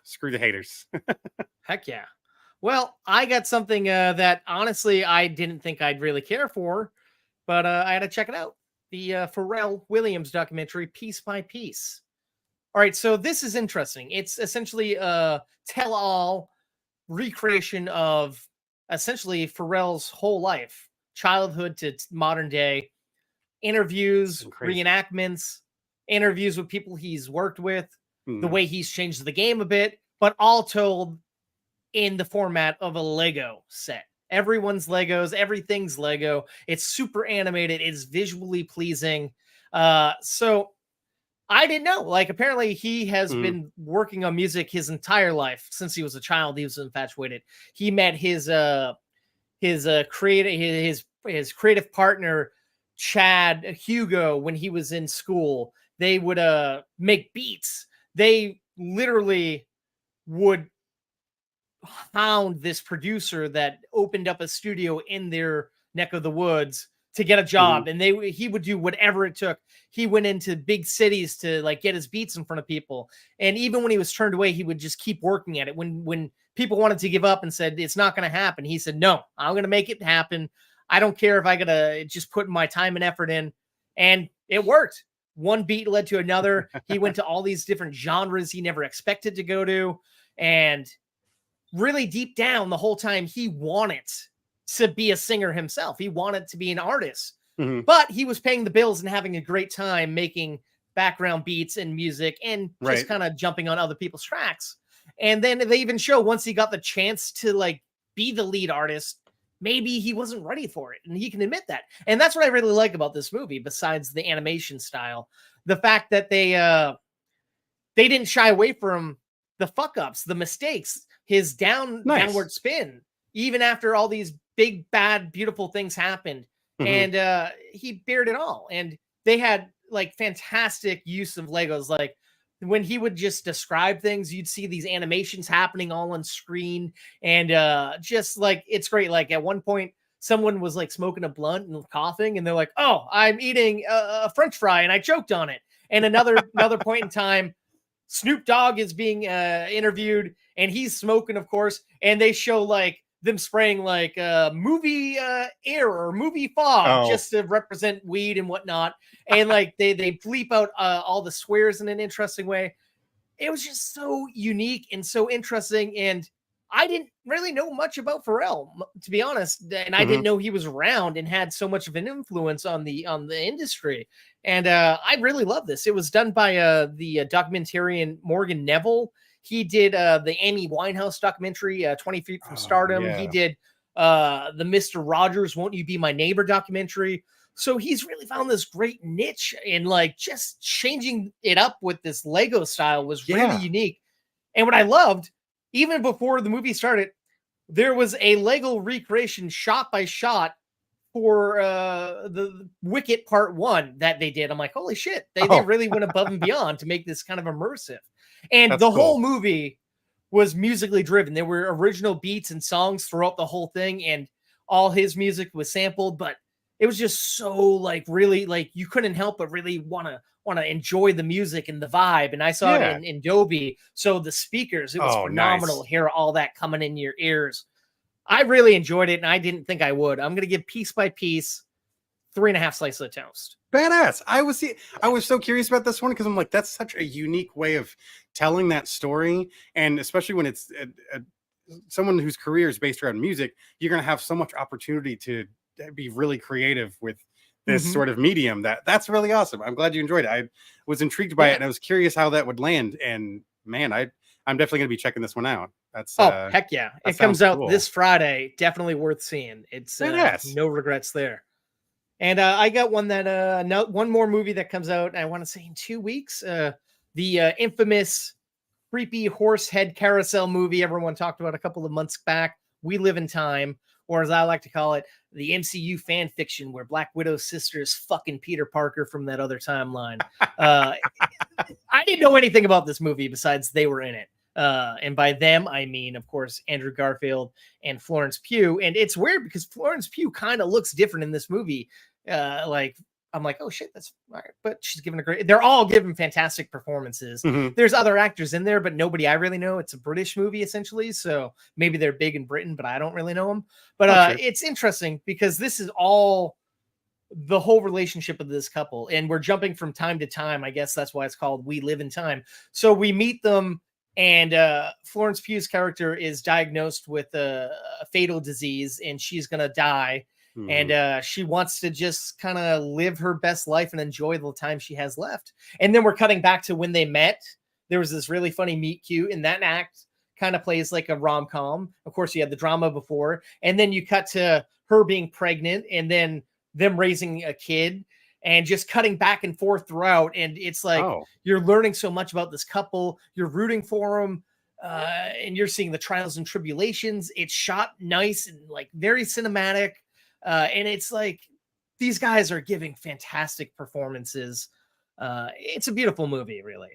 Screw the haters. Heck yeah. Well, I got something that honestly I didn't think I'd really care for, but I had to check it out. The Pharrell Williams documentary, Piece by Piece. All right, so this is interesting. It's essentially a tell-all recreation of essentially Pharrell's whole life, childhood to modern day, interviews, reenactments, interviews with people he's worked with, the way he's changed the game a bit, but all told in the format of a Lego set. Everyone's Legos, everything's Lego. It's super animated. It's visually pleasing. So I didn't know. Like, apparently he has been working on music his entire life. Since he was a child, he was infatuated. He met his creative partner, Chad Hugo, when he was in school. They would make beats. They literally would hound this producer that opened up a studio in their neck of the woods to get a job, and he would do whatever it took. He went into big cities to like get his beats in front of people, and even when he was turned away, he would just keep working at it. When people wanted to give up and said it's not going to happen, he said, no, I'm going to make it happen. I don't care if I gotta just put my time and effort in. And it worked. One beat led to another. He went to all these different genres he never expected to go to. And really deep down the whole time, he wanted to be a singer himself. He wanted to be an artist. But he was paying the bills and having a great time making background beats and music and just kind of jumping on other people's tracks. And then they even show once he got the chance to like be the lead artist, maybe he wasn't ready for it, and he can admit that. And that's what I really like about this movie, besides the animation style, the fact that they didn't shy away from the fuck ups, the mistakes, his downward spin, even after all these big, bad, beautiful things happened. And he bared it all. And they had like fantastic use of Legos. Like when he would just describe things, you'd see these animations happening all on screen. And just like, it's great. Like at one point, someone was like smoking a blunt and coughing, and they're like, oh, I'm eating a French fry and I choked on it. And another point in time, Snoop Dogg is being interviewed and he's smoking, of course. And they show like them spraying like movie air or movie fog just to represent weed and whatnot. And like they bleep out all the swears in an interesting way. It was just so unique and so interesting. And I didn't really know much about Pharrell, to be honest, and I didn't know he was around and had so much of an influence on the industry. And I really love this. It was done by the documentarian Morgan Neville. He did the Amy Winehouse documentary, 20 Feet from Stardom. Yeah. He did the Mr. Rogers, Won't You Be My Neighbor documentary. So he's really found this great niche, and like just changing it up with this Lego style was really unique. And what I loved, even before the movie started, there was a Lego recreation shot by shot for the Wicket Part 1 that they did. I'm like, holy shit, they really went above and beyond to make this kind of immersive. And the whole movie was musically driven. There were original beats and songs throughout the whole thing, and all his music was sampled, but it was just so like really like you couldn't help but really want to enjoy the music and the vibe. And I saw it in Dolby, so the speakers, it was phenomenal. Nice. Hear all that coming in your ears. I really enjoyed it, and I didn't think I would. I'm gonna give Piece by Piece 3.5 slices of toast. Badass. I was so curious about this one because I'm like, that's such a unique way of telling that story, and especially when it's someone whose career is based around music, you're gonna have so much opportunity to be really creative with this sort of medium. That's really awesome. I'm glad you enjoyed it. I was intrigued by it, and I was curious how that would land. And man, I'm definitely gonna be checking this one out. That's heck yeah! It comes out this Friday. Definitely worth seeing. It's no regrets there. And I got one that one more movie that comes out. I want to say in 2 weeks. The infamous creepy horse head carousel movie everyone talked about a couple of months back. We Live in Time, or as I like to call it, the MCU fan fiction where Black Widow's sister is fucking Peter Parker from that other timeline. I didn't know anything about this movie besides they were in it. And by them, I mean, of course, Andrew Garfield and Florence Pugh. And it's weird because Florence Pugh kind of looks different in this movie. I'm like, oh shit, that's all right. But she's given they're all giving fantastic performances. There's other actors in there, but nobody I really know. It's a British movie essentially. So maybe they're big in Britain, but I don't really know them. But it's interesting because this is all the whole relationship of this couple. And we're jumping from time to time. I guess that's why it's called We Live in Time. So we meet them, and Florence Pugh's character is diagnosed with a fatal disease, and she's going to die. And she wants to just kind of live her best life and enjoy the time she has left. And then we're cutting back to when they met. There was this really funny meet cute, and that act kind of plays like a rom-com. Of course, you had the drama before, and then you cut to her being pregnant and then them raising a kid, and just cutting back and forth throughout. And it's like, you're learning so much about this couple. You're rooting for them. And you're seeing the trials and tribulations. It's shot nice and like very cinematic. And it's like, these guys are giving fantastic performances. It's a beautiful movie, really.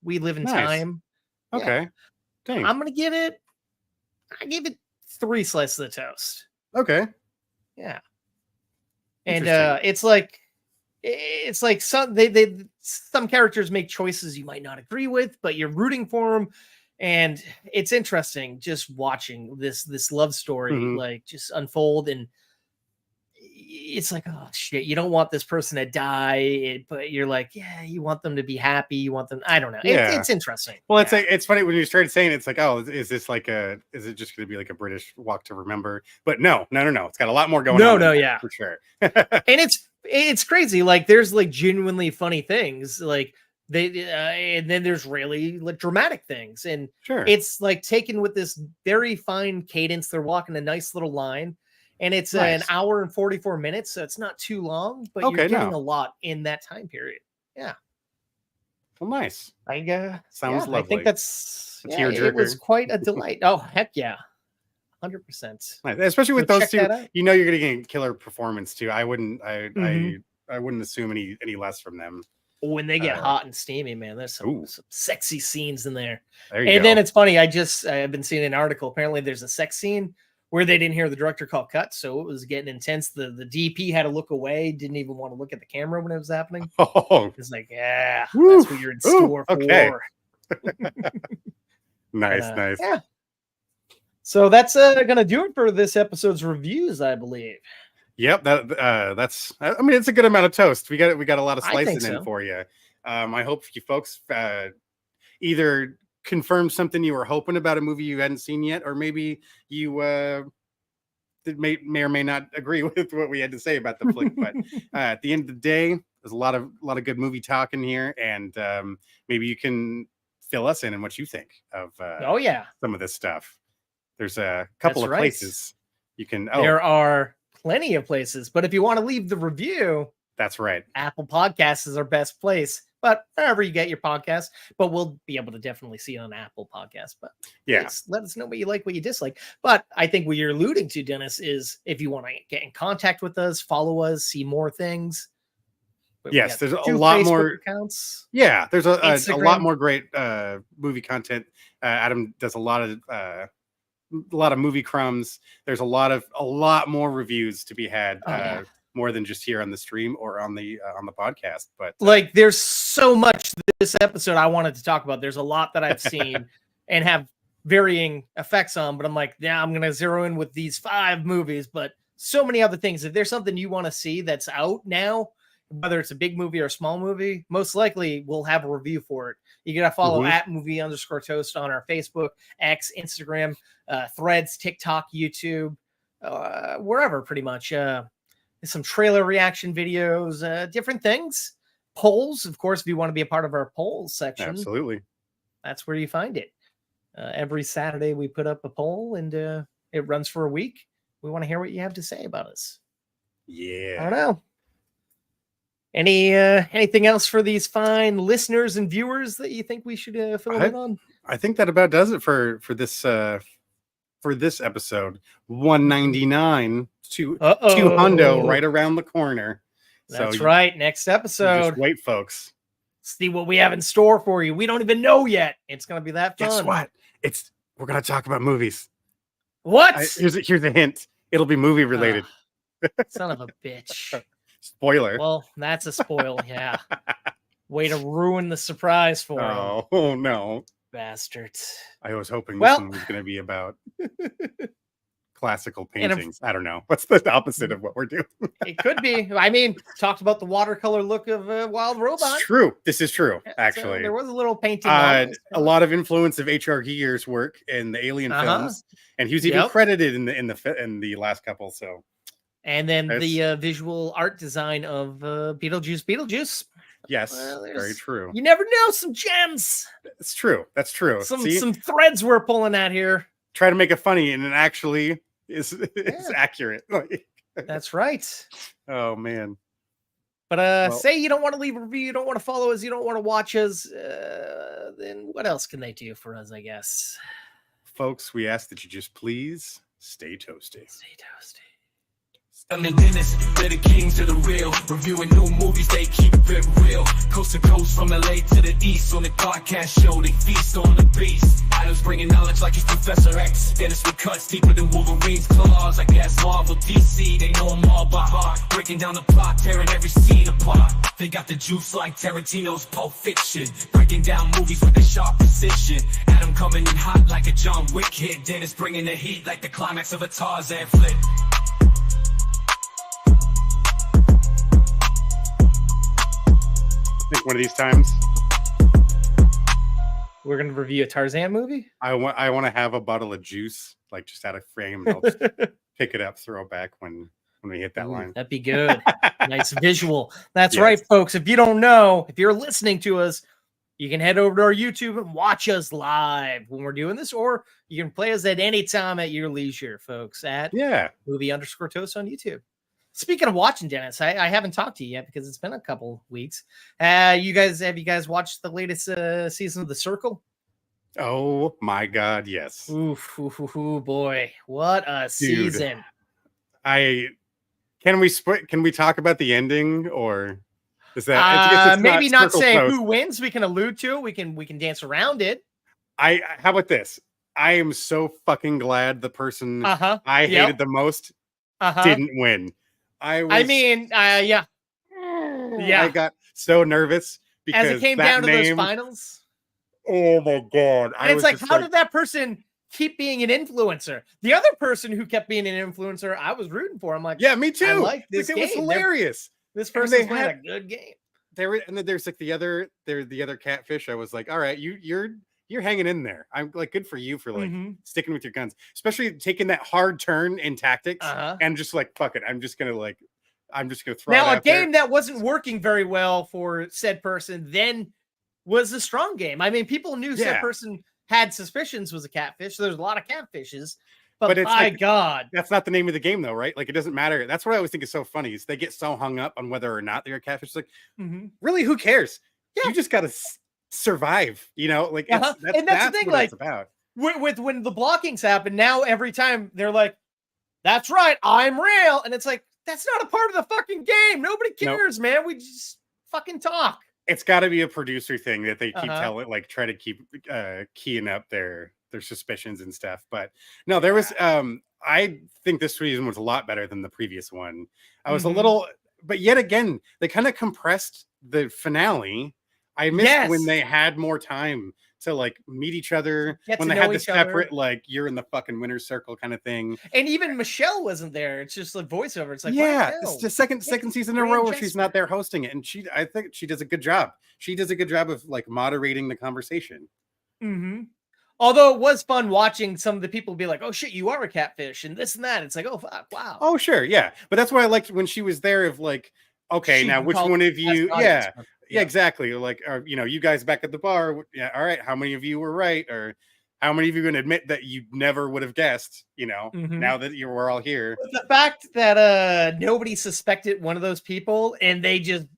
We Live in Time. Okay. Dang. I'm going to give it, 3 slices of toast. Okay. Yeah. And it's like some some characters make choices you might not agree with, but you're rooting for them. And it's interesting just watching this love story like just unfold. And it's like, oh shit, you don't want this person to die, but you're like, yeah, you want them to be happy. You want them, I don't know. It's interesting. Well, it's like, it's funny when you started saying it's like, oh, is this like is it just going to be like a British Walk to Remember? But no. It's got a lot more going on. No, for sure. And it's crazy. Like there's like genuinely funny things. Like and then there's really like dramatic things, and it's like taken with this very fine cadence. They're walking a nice little line, and it's an hour and 44 minutes, so it's not too long, but you're getting a lot in that time period. Yeah. Well, nice. Sounds lovely. I think that's it was quite a delight. Oh heck yeah, 100%. Nice. Especially with those two, you know, you're gonna get killer performance too. I wouldn't assume any less from them. When they get hot and steamy, man, there's some sexy scenes in there. And then it's funny. I've been seeing an article. Apparently, there's a sex scene where they didn't hear the director call cut, so it was getting intense. The DP had to look away, didn't even want to look at the camera when it was happening. It's like, that's what you're in store for. Nice. Yeah. So that's gonna do it for this episode's reviews, I believe. Yep, that's. I mean, it's a good amount of toast. We got a lot of I think slicing in so. for you. I hope you folks either confirm something you were hoping about a movie you hadn't seen yet, or maybe you may or may not agree with what we had to say about the flick. But at the end of the day, there's a lot of good movie talk in here, and maybe you can fill us in on what you think of Oh yeah, some of this stuff. There's a couple of places you can. Oh, there are plenty of places, but if you want to leave the review, that's right. Apple Podcasts is our best place, but wherever you get your podcast. But we'll be able to definitely see it on Apple Podcasts. But yeah, let us know what you like, what you dislike. But I think what you're alluding to, Dennis, is if you want to get in contact with us, follow us, see more things. Yes, there's a lot more accounts. Yeah, there's a lot more great movie content. Adam does a lot of movie crumbs. There's a lot more reviews to be had. More than just here on the stream or on the podcast. But like, there's so much this episode I wanted to talk about. There's a lot that I've seen and have varying effects on, but I'm like, yeah, I'm gonna zero in with these 5 movies, but so many other things. If there's something you want to see that's out now, whether it's a big movie or a small movie, most likely we'll have a review for it. You gotta follow at @movie_toast on our Facebook, X, Instagram, Threads, TikTok, YouTube, wherever, pretty much. Some trailer reaction videos, different things, polls, of course. If you want to be a part of our polls section, absolutely, that's where you find it. Every Saturday we put up a poll, and it runs for a week. We want to hear what you have to say about us. Yeah, I don't know. Anything else for these fine listeners and viewers that you think we should fill in on? I think that about does it for this episode. 199 to 200 right around the corner. That's right. Next episode. Just wait, folks. See what we have in store for you. We don't even know yet. It's gonna be that fun. Guess what? We're gonna talk about movies. What? Here's a hint. It'll be movie related. Son of a bitch. Spoiler. Well, that's a spoil. Yeah. Way to ruin the surprise for him. Oh no. Bastards. I was hoping this one was going to be about classical paintings. I don't know. What's the opposite of what we're doing? It could be. I mean, talked about the watercolor look of Wild Robot. It's true. This is true, actually. So there was a little painting. A lot of influence of H.R. Gier's work in the Alien films, and he was even credited in the last couple. So, and then the visual art design of Beetlejuice Beetlejuice. Yes, very true. You never know, some gems. It's true. That's true. Some threads we're pulling at here. Try to make it funny, and it actually is accurate. That's right. Oh man. But say you don't want to leave a review, you don't want to follow us, you don't want to watch us, then what else can they do for us, I guess? Folks, we ask that you just please stay toasty. Stay toasty. I'm the Dennis, they're the kings of the real. Reviewing new movies, they keep it real. Coast to coast, from LA to the east. On the podcast show, they feast on the beast. Adam's bringing knowledge like he's Professor X. Dennis with cuts deeper than Wolverine's claws. I guess Marvel, DC, they know them all by heart. Breaking down the plot, tearing every scene apart. They got the juice like Tarantino's Pulp Fiction. Breaking down movies with a sharp precision. Adam coming in hot like a John Wick hit. Dennis bringing the heat like the climax of a Tarzan flick. I think one of these times we're gonna review a Tarzan movie. I want to have a bottle of juice, like just out of frame, and I'll just pick it up, throw it back when we hit that line. That'd be good. Nice visual. That's right, folks. If you don't know, if you're listening to us, you can head over to our YouTube and watch us live when we're doing this, or you can play us at any time at your leisure, folks. At movie_toast on YouTube. Speaking of watching, Dennis, I haven't talked to you yet because it's been a couple weeks. Have you guys watched the latest season of The Circle? Oh my God, yes. Oof, boy, what a season! Can we talk about the ending, or is that it's maybe not say Toast. Who wins? We can allude to it. We can dance around it. How about this? I am so fucking glad the person I hated the most didn't win. I got so nervous because as it came down to those finals. Oh my God! And it's like, how did that person keep being an influencer. The other person who kept being an influencer, I was rooting for. I'm like, yeah, me too. I like this It game. was hilarious. This person's playing a good game. And then there's like the other catfish. I was like, all right, you're hanging in there. I'm like, good for you for like sticking with your guns, especially taking that hard turn in tactics and just like, fuck it. I'm just gonna throw now it a game that wasn't working very well for said person then was a strong game. I mean, people knew said person had suspicions was a catfish. So there's a lot of catfishes, but it's my God, that's not the name of the game though, right? Like it doesn't matter. That's what I always think is so funny is they get so hung up on whether or not they're a catfish. It's like, really, who cares? Yeah. You just gotta survive, you know, like that's the thing, what like it's about. With when the blockings happen, now every time they're like, that's right, I'm real. And it's like, that's not a part of the fucking game. Nobody cares, man. We just fucking talk. It's got to be a producer thing that they keep telling, like try to keep keying up their suspicions and stuff. But no, there was I think this season was a lot better than the previous one. I was a little, but yet again, they kind of compressed the finale. I missed when they had more time to like meet each other, when they had the separate like you're in the fucking winner's circle kind of thing. And even Michelle wasn't there. It's just like voiceover. It's like, it's the second season in a row where she's not there hosting it, and I think she does a good job. She does a good job of like moderating the conversation. Although it was fun watching some of the people be like, oh shit, you are a catfish and this and that. It's like, oh fuck, wow. Oh sure, yeah. But that's what I liked when she was there of like, okay, now which one of you yeah, exactly. Like, you know, you guys back at the bar. Yeah, all right. How many of you were right, or how many of you can admit that you never would have guessed? You know, now that we're all here. But the fact that nobody suspected one of those people, and they just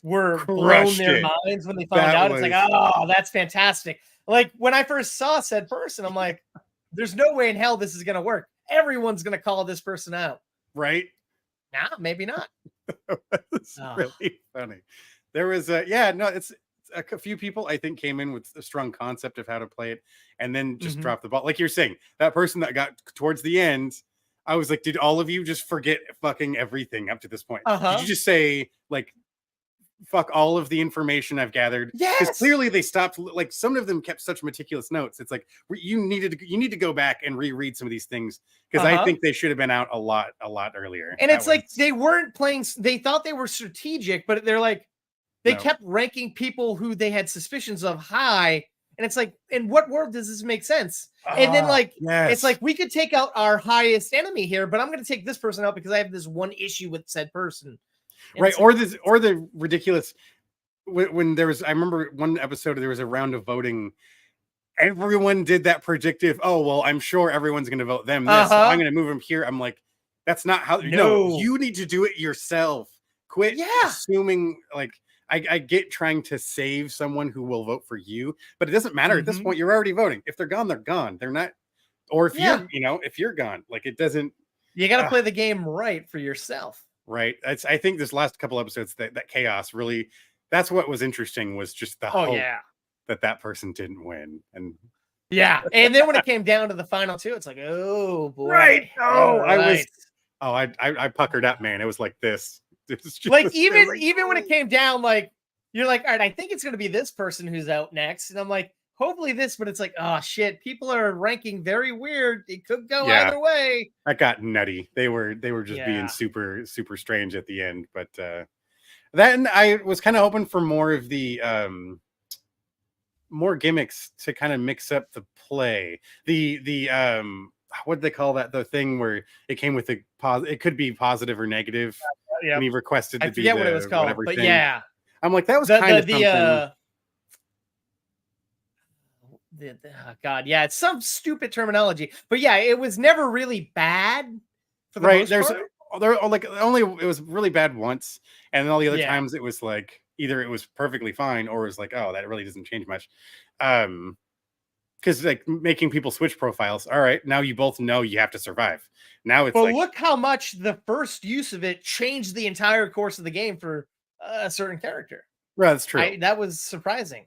were blown their minds when they found out. It's like, oh, that's fantastic. Like when I first saw said person, I'm like, there's no way in hell this is gonna work. Everyone's gonna call this person out, right? Nah, maybe not. It's really funny. There was it's a few people I think came in with a strong concept of how to play it and then just dropped the ball. Like you're saying, that person that got towards the end, I was like, did all of you just forget fucking everything up to this point? Did you just say like, fuck all of the information I've gathered? Because clearly they stopped. Like some of them kept such meticulous notes. It's like you need to go back and reread some of these things because I think they should have been out a lot earlier. And it's like they weren't playing. They thought they were strategic, but they're like they kept ranking people who they had suspicions of high. And it's like, in what world does this make sense? And then like it's like we could take out our highest enemy here, but I'm going to take this person out because I have this one issue with said person. And right, or the ridiculous when there was, I remember one episode there was a round of voting. Everyone did that predictive. Oh well, I'm sure everyone's going to vote them this. So I'm going to move them here. I'm like, that's not how. No, you need to do it yourself. Quit assuming. Like I get trying to save someone who will vote for you, but it doesn't matter at this point. You're already voting. If they're gone, they're gone. They're not. Or if if you're gone, like it doesn't. You got to play the game right for yourself. Right. I think this last couple episodes that chaos really, that's what was interesting was just the hope that person didn't win. And and then when it came down to the final two, it's like, oh boy. Right. Oh, I puckered up, man. It was like this. Like even when it came down, like you're like, all right, I think it's gonna be this person who's out next. And I'm like, hopefully this, but it's like, oh shit, people are ranking very weird. It could go either way. That got nutty. They were just being super, super strange at the end. But then I was kind of hoping for more of the more gimmicks to kind of mix up the play. The what did they call that? The thing where it came with a it could be positive or negative. And he requested to be what it was called, but thing. I'm like, that was kind of something. God, it's some stupid terminology, but it was never really bad. For the most part. It was really bad once, and then all the other times it was like either it was perfectly fine or it was like, oh, that really doesn't change much. Because like making people switch profiles. All right, now you both know you have to survive. Now it's look how much the first use of it changed the entire course of the game for a certain character. Right, that's true. That was surprising.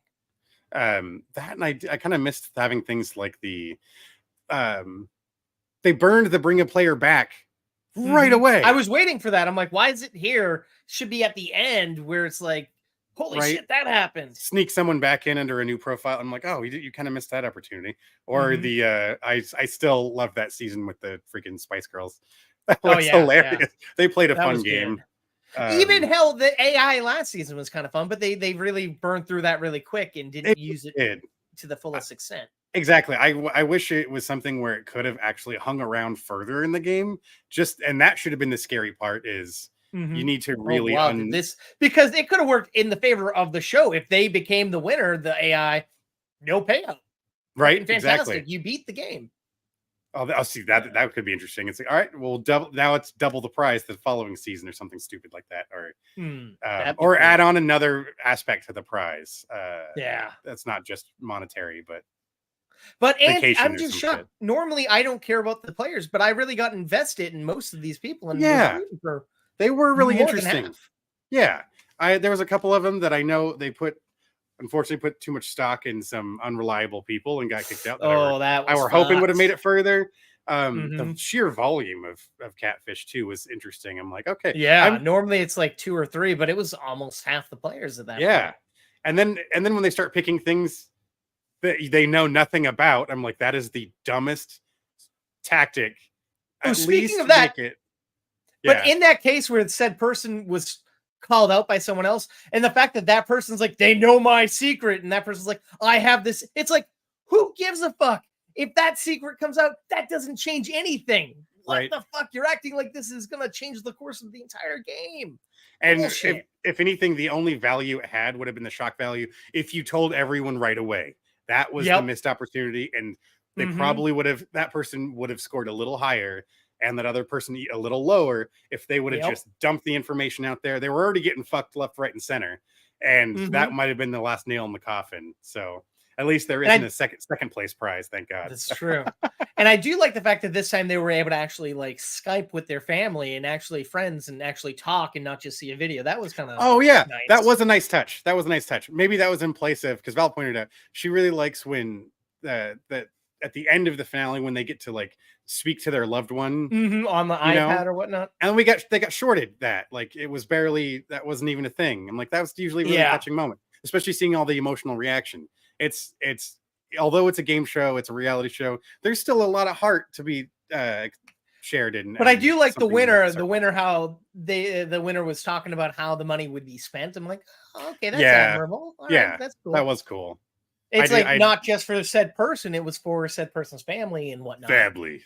That and I kind of missed having things like the they burned the bring a player back right away. I was waiting for that. I'm like, why is it here? Should be at the end where it's like, Holy shit, that happened. Sneak someone back in under a new profile. I'm like, oh, you kind of missed that opportunity. Or I still love that season with the freaking Spice Girls. That was hilarious. Yeah. They played a fun game. Even hell, the AI last season was kind of fun, but they really burned through that really quick and didn't use it to the fullest extent. Exactly. I wish it was something where it could have actually hung around further in the game. And that should have been the scary part is you need to really this, because it could have worked in the favor of the show. If they became the winner, the AI, no payout. Right. Fantastic. Exactly. You beat the game. I'll see that could be interesting. It's like, all right, well, now it's double the prize the following season or something stupid like that, or add on another aspect to the prize. That's not just monetary, but and I'm just shocked. Normally, I don't care about the players, but I really got invested in most of these people, and they were really interesting. Yeah, there was a couple of them that I know they unfortunately put too much stock in some unreliable people and got kicked out. I were hoping would have made it further. The sheer volume of catfish too was interesting. I'm like, okay, normally it's like 2 or 3, but it was almost half the players at that point. And then when they start picking things that they know nothing about, I'm like, that is the dumbest tactic. Speaking of that, but in that case where the said person was called out by someone else, and the fact that person's like, they know my secret, and that person's like, I have this, it's like, who gives a fuck if that secret comes out? That doesn't change anything. What the fuck? You're acting like this is gonna change the course of the entire game. And if anything, the only value it had would have been the shock value if you told everyone right away. That was the missed opportunity, and they probably that person would have scored a little higher and that other person a little lower if they would have just dumped the information out there. They were already getting fucked left, right, and center. And that might have been the last nail in the coffin. So at least there isn't a second place prize, thank God. That's true. And I do like the fact that this time they were able to actually like Skype with their family and actually friends and actually talk and not just see a video. That was kind of nice. That was a nice touch. Maybe that was in place of, because Val pointed out she really likes when that at the end of the finale when they get to like speak to their loved one on the iPad or whatnot. And they got shorted that. Like it was that wasn't even a thing. I'm like, that was usually a really touching moment, especially seeing all the emotional reaction. It's although it's a game show, it's a reality show, there's still a lot of heart to be shared in. But I do like the winner, how the winner was talking about how the money would be spent. I'm like, oh, okay, that's admirable. All right, that's cool. That was cool. It's not just for said person, it was for said person's family and whatnot. Family.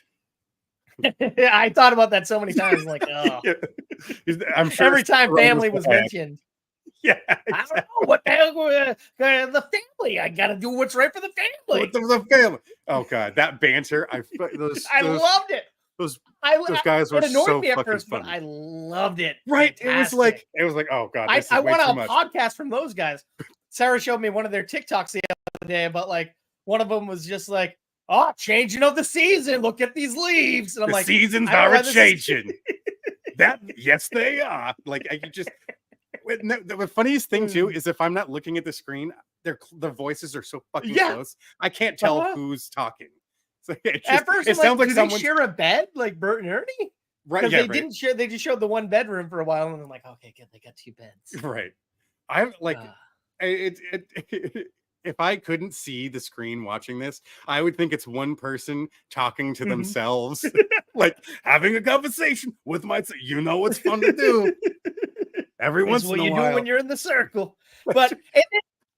I thought about that so many times. Like, oh, I'm sure every time family was mentioned. Yeah, exactly. I don't know what the hell. The family. I got to do what's right for the family. The family. Oh god, that banter! I loved it. Those guys were so fucking funny. But I loved it. Right? Fantastic. It was like, oh god, I want a podcast from those guys. Sarah showed me one of their TikToks the other day about like one of them was just like, oh, changing of the season. Look at these leaves. And I'm like, seasons are changing. Yes, they are. Like I could just. The funniest thing too is if I'm not looking at the screen, their voices are so fucking close. I can't tell who's talking. So at first, it sounds like someone share a bed, like Bert and Ernie. Right? Yeah, didn't share. They just showed the one bedroom for a while, and I'm like, okay, good, they got 2 beds. Right. I'm like, if I couldn't see the screen watching this, I would think it's one person talking to themselves, like having a conversation with myself. You know, it's fun to do. Every once in a while. What you do when you're in the circle. But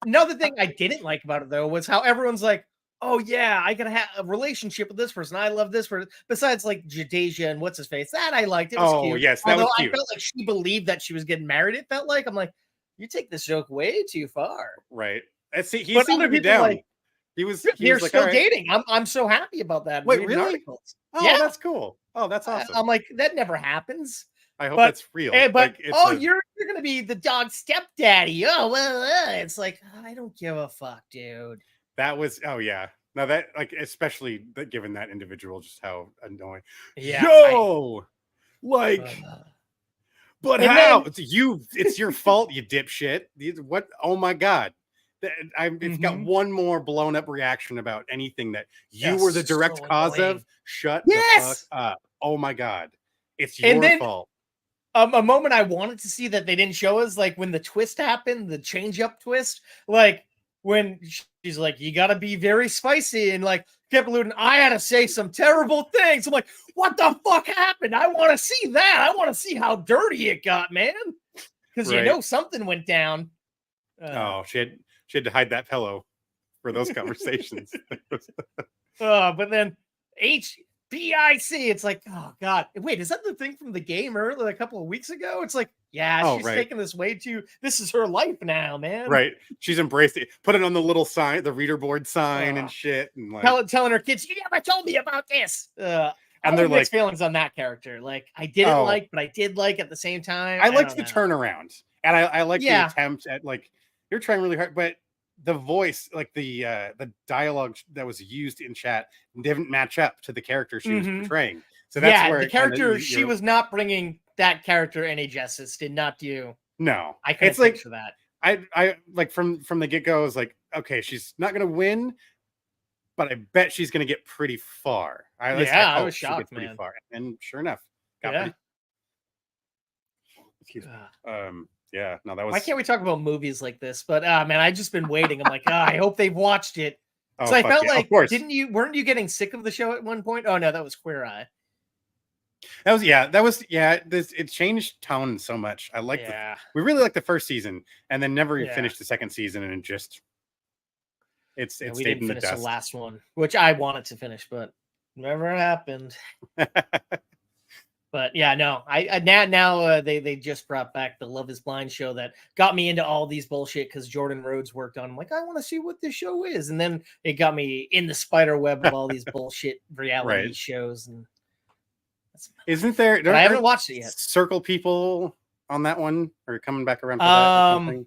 another thing I didn't like about it, though, was how everyone's like, oh, yeah, I gotta have a relationship with this person. I love this person. Besides, like, Jadeja and what's his face. That I liked. It was cute. Yes, that was cute. I felt like she believed that she was getting married. It felt like. I'm like, you take this joke way too far. Right. See, he seemed to be down. Like, they're like, still dating. I'm so happy about that. Wait, really? Articles. Oh, yeah. That's cool. Oh, that's awesome. I'm like, that never happens. I hope that's real. But you're gonna be the dog's stepdaddy. Oh well, it's like I don't give a fuck, dude. That was now that like especially given that individual just how annoying. Yeah. But how? It's your fault, you dipshit. What? Oh my god. It's got one more blown up reaction about anything that you were the direct cause of. Shut the fuck up. Oh my god. It's your fault. A moment I wanted to see that they didn't show us, like when the twist happened, the change up twist, like when she's like, "You got to be very spicy," and like kept alluding, "I had to say some terrible things." I'm like, "What the fuck happened? I want to see that. I want to see how dirty it got, man." Because you know something went down. She had to hide that pillow for those conversations. But then HBIC, it's like, oh god, wait, is that the thing from the game earlier a couple of weeks ago? It's like, yeah, she's taking this way too. This is her life now, man. Right. She's embraced it. Put it on the little sign, the reader board sign and shit. And like telling her kids, "You never told me about this." And they're like feelings on that character. Like I didn't like, but I did like at the same time. I liked the turnaround. And I like the attempt at like, you're trying really hard, but the voice, like the dialogue that was used in chat didn't match up to the character she was portraying. So that's where the character she was not bringing that character any justice. Did not do. No, I couldn't picture that. I like from the get go. I was like, okay, she's not gonna win, but I bet she's gonna get pretty far. I was shocked, man. Far. And sure enough, excuse me. Yeah, no, that was. Why can't we talk about movies like this? But man, I've just been waiting. I'm like, I hope they've watched it. So I felt like, weren't you getting sick of the show at one point? Oh no, that was Queer Eye. It changed tone so much. I like we really liked the first season, and then never finished the second season, and it stayed in the dust. The last one, which I wanted to finish, but never happened. But yeah, no, now they just brought back the Love Is Blind show that got me into all these bullshit because Jordan Rhodes worked on. I'm like, I want to see what this show is, and then it got me in the spider web of all these bullshit reality shows. And isn't there? I haven't watched it yet. Circle people on that one or coming back around for that or something?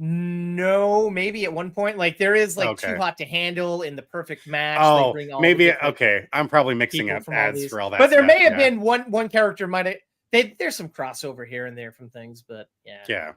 No, maybe at one point, like there is like Too Hot to Handle in The Perfect Match. Oh, they bring all maybe I'm probably mixing up ads for all that. But there may have been one character might have. There's some crossover here and there from things, but but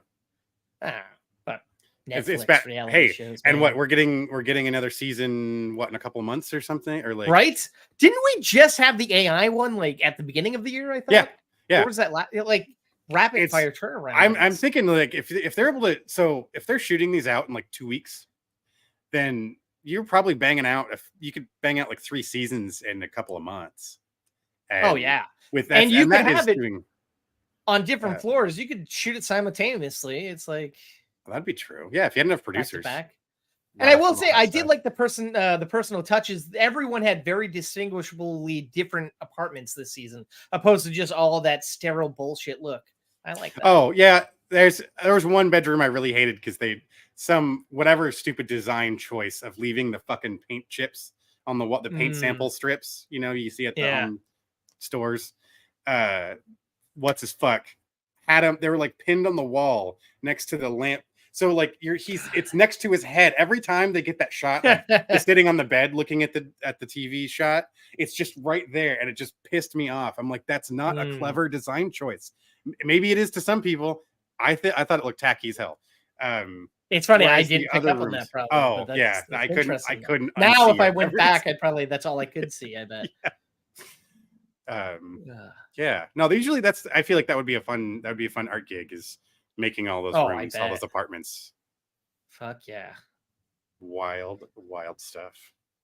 Netflix it's bad. Reality shows. And what we're getting another season in a couple of months or something, or like right? Didn't we just have the AI one like at the beginning of the year? I thought. Yeah. Or was that like? Rapid fire turnaround. I'm thinking like if they're able to, so if they're shooting these out in like 2 weeks, then you're probably banging out. If you could bang out like 3 seasons in a couple of months. And with that, and you could have it on different floors. You could shoot it simultaneously. It's like that'd be true. Yeah, if you had enough producers. Back. And I will say, I did like the personal touches. Everyone had very distinguishably different apartments this season, opposed to just all that sterile bullshit look. I like that. Oh yeah, there was one bedroom I really hated because whatever stupid design choice of leaving the fucking paint chips on the paint sample strips. You know, you see at the stores. What's his fuck had them? They were like pinned on the wall next to the lamp. So like it's next to his head every time they get that shot of he's sitting on the bed looking at the TV shot. It's just right there, and it just pissed me off. I'm like, that's not a clever design choice. Maybe it is to some people. I thought it looked tacky as hell. It's funny, I didn't pick up on that problem. Oh yeah, I couldn't. Now if I went back, that's all I could see. I bet. Yeah. No, usually I feel like that would be a fun art gig is making all those rooms, all those apartments. Fuck yeah. Wild stuff.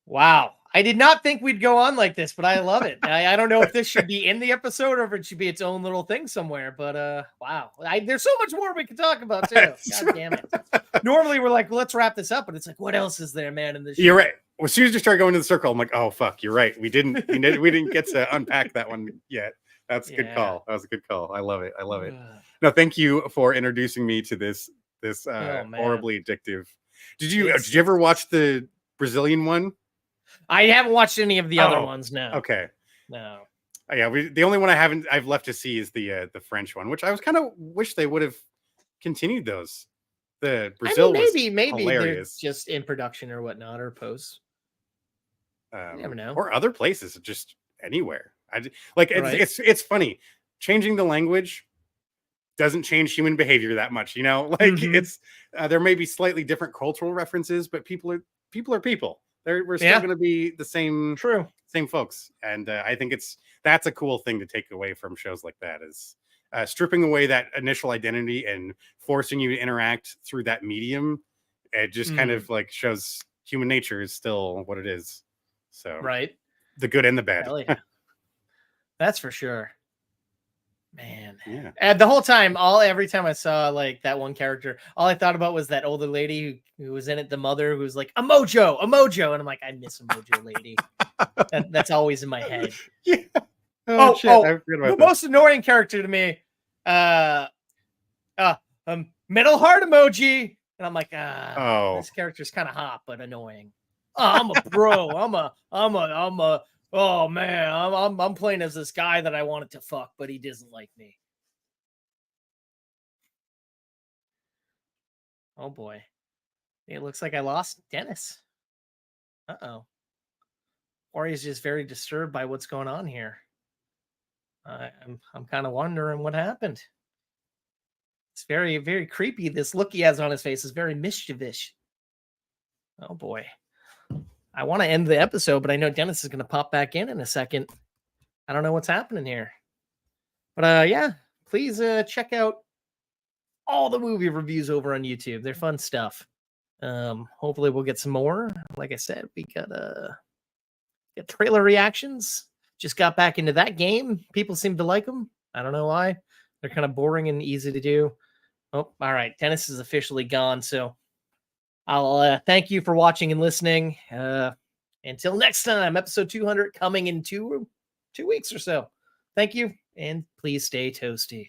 Wow. I did not think we'd go on like this, but I love it. I don't know if this should be in the episode or if it should be its own little thing somewhere, but wow. There's so much more we could talk about too. God damn it. Normally we're like, let's wrap this up, but it's like, what else is there, man, in this show? You're right. As soon as you start going to the circle, I'm like, oh fuck, you're right. We didn't get to unpack that one yet. That's a good call. That was a good call. I love it. No, thank you for introducing me to this horribly addictive. Did you ever watch the Brazilian one? I haven't watched any of the other ones. No. Okay. No. Yeah, the only one I've left to see is the French one, which I was kind of wish they would have continued those. The Brazil maybe hilarious. They're just in production or whatnot or post. You never know. Or other places, just anywhere. It's funny. Changing the language doesn't change human behavior that much, you know. Like it's there may be slightly different cultural references, but people are people. We're still going to be the same folks, and I think that's a cool thing to take away from shows like that is stripping away that initial identity and forcing you to interact through that medium. It just kind of like shows human nature is still what it is. So right, the good and the bad. hell yeah, that's for sure. Man, Yeah. And the whole time, every time I saw like that one character, all I thought about was that older lady who was in it, the mother who was like a mojo, and I'm like, I miss a mojo lady. That's always in my head. Yeah. Oh, shit! I forgot the about that. most annoying character to me, middle heart emoji, and I'm like, this character's kind of hot but annoying. I'm a bro. Oh man, I'm playing as this guy that I wanted to fuck, but he doesn't like me. Oh boy, it looks like I lost Dennis. Uh-oh. Or he's just very disturbed by what's going on here. I'm kind of wondering what happened. It's very, very creepy. This look he has on his face is very mischievous. Oh boy. I want to end the episode, but I know Dennis is going to pop back in a second. I don't know what's happening here. But yeah, please check out all the movie reviews over on YouTube. They're fun stuff. Hopefully we'll get some more. Like I said, we got trailer reactions. Just got back into that game. People seem to like them. I don't know why. They're kind of boring and easy to do. Oh, all right. Dennis is officially gone. So I'll thank you for watching and listening. Until next time, episode 200 coming in two weeks or so. Thank you, and please stay toasty.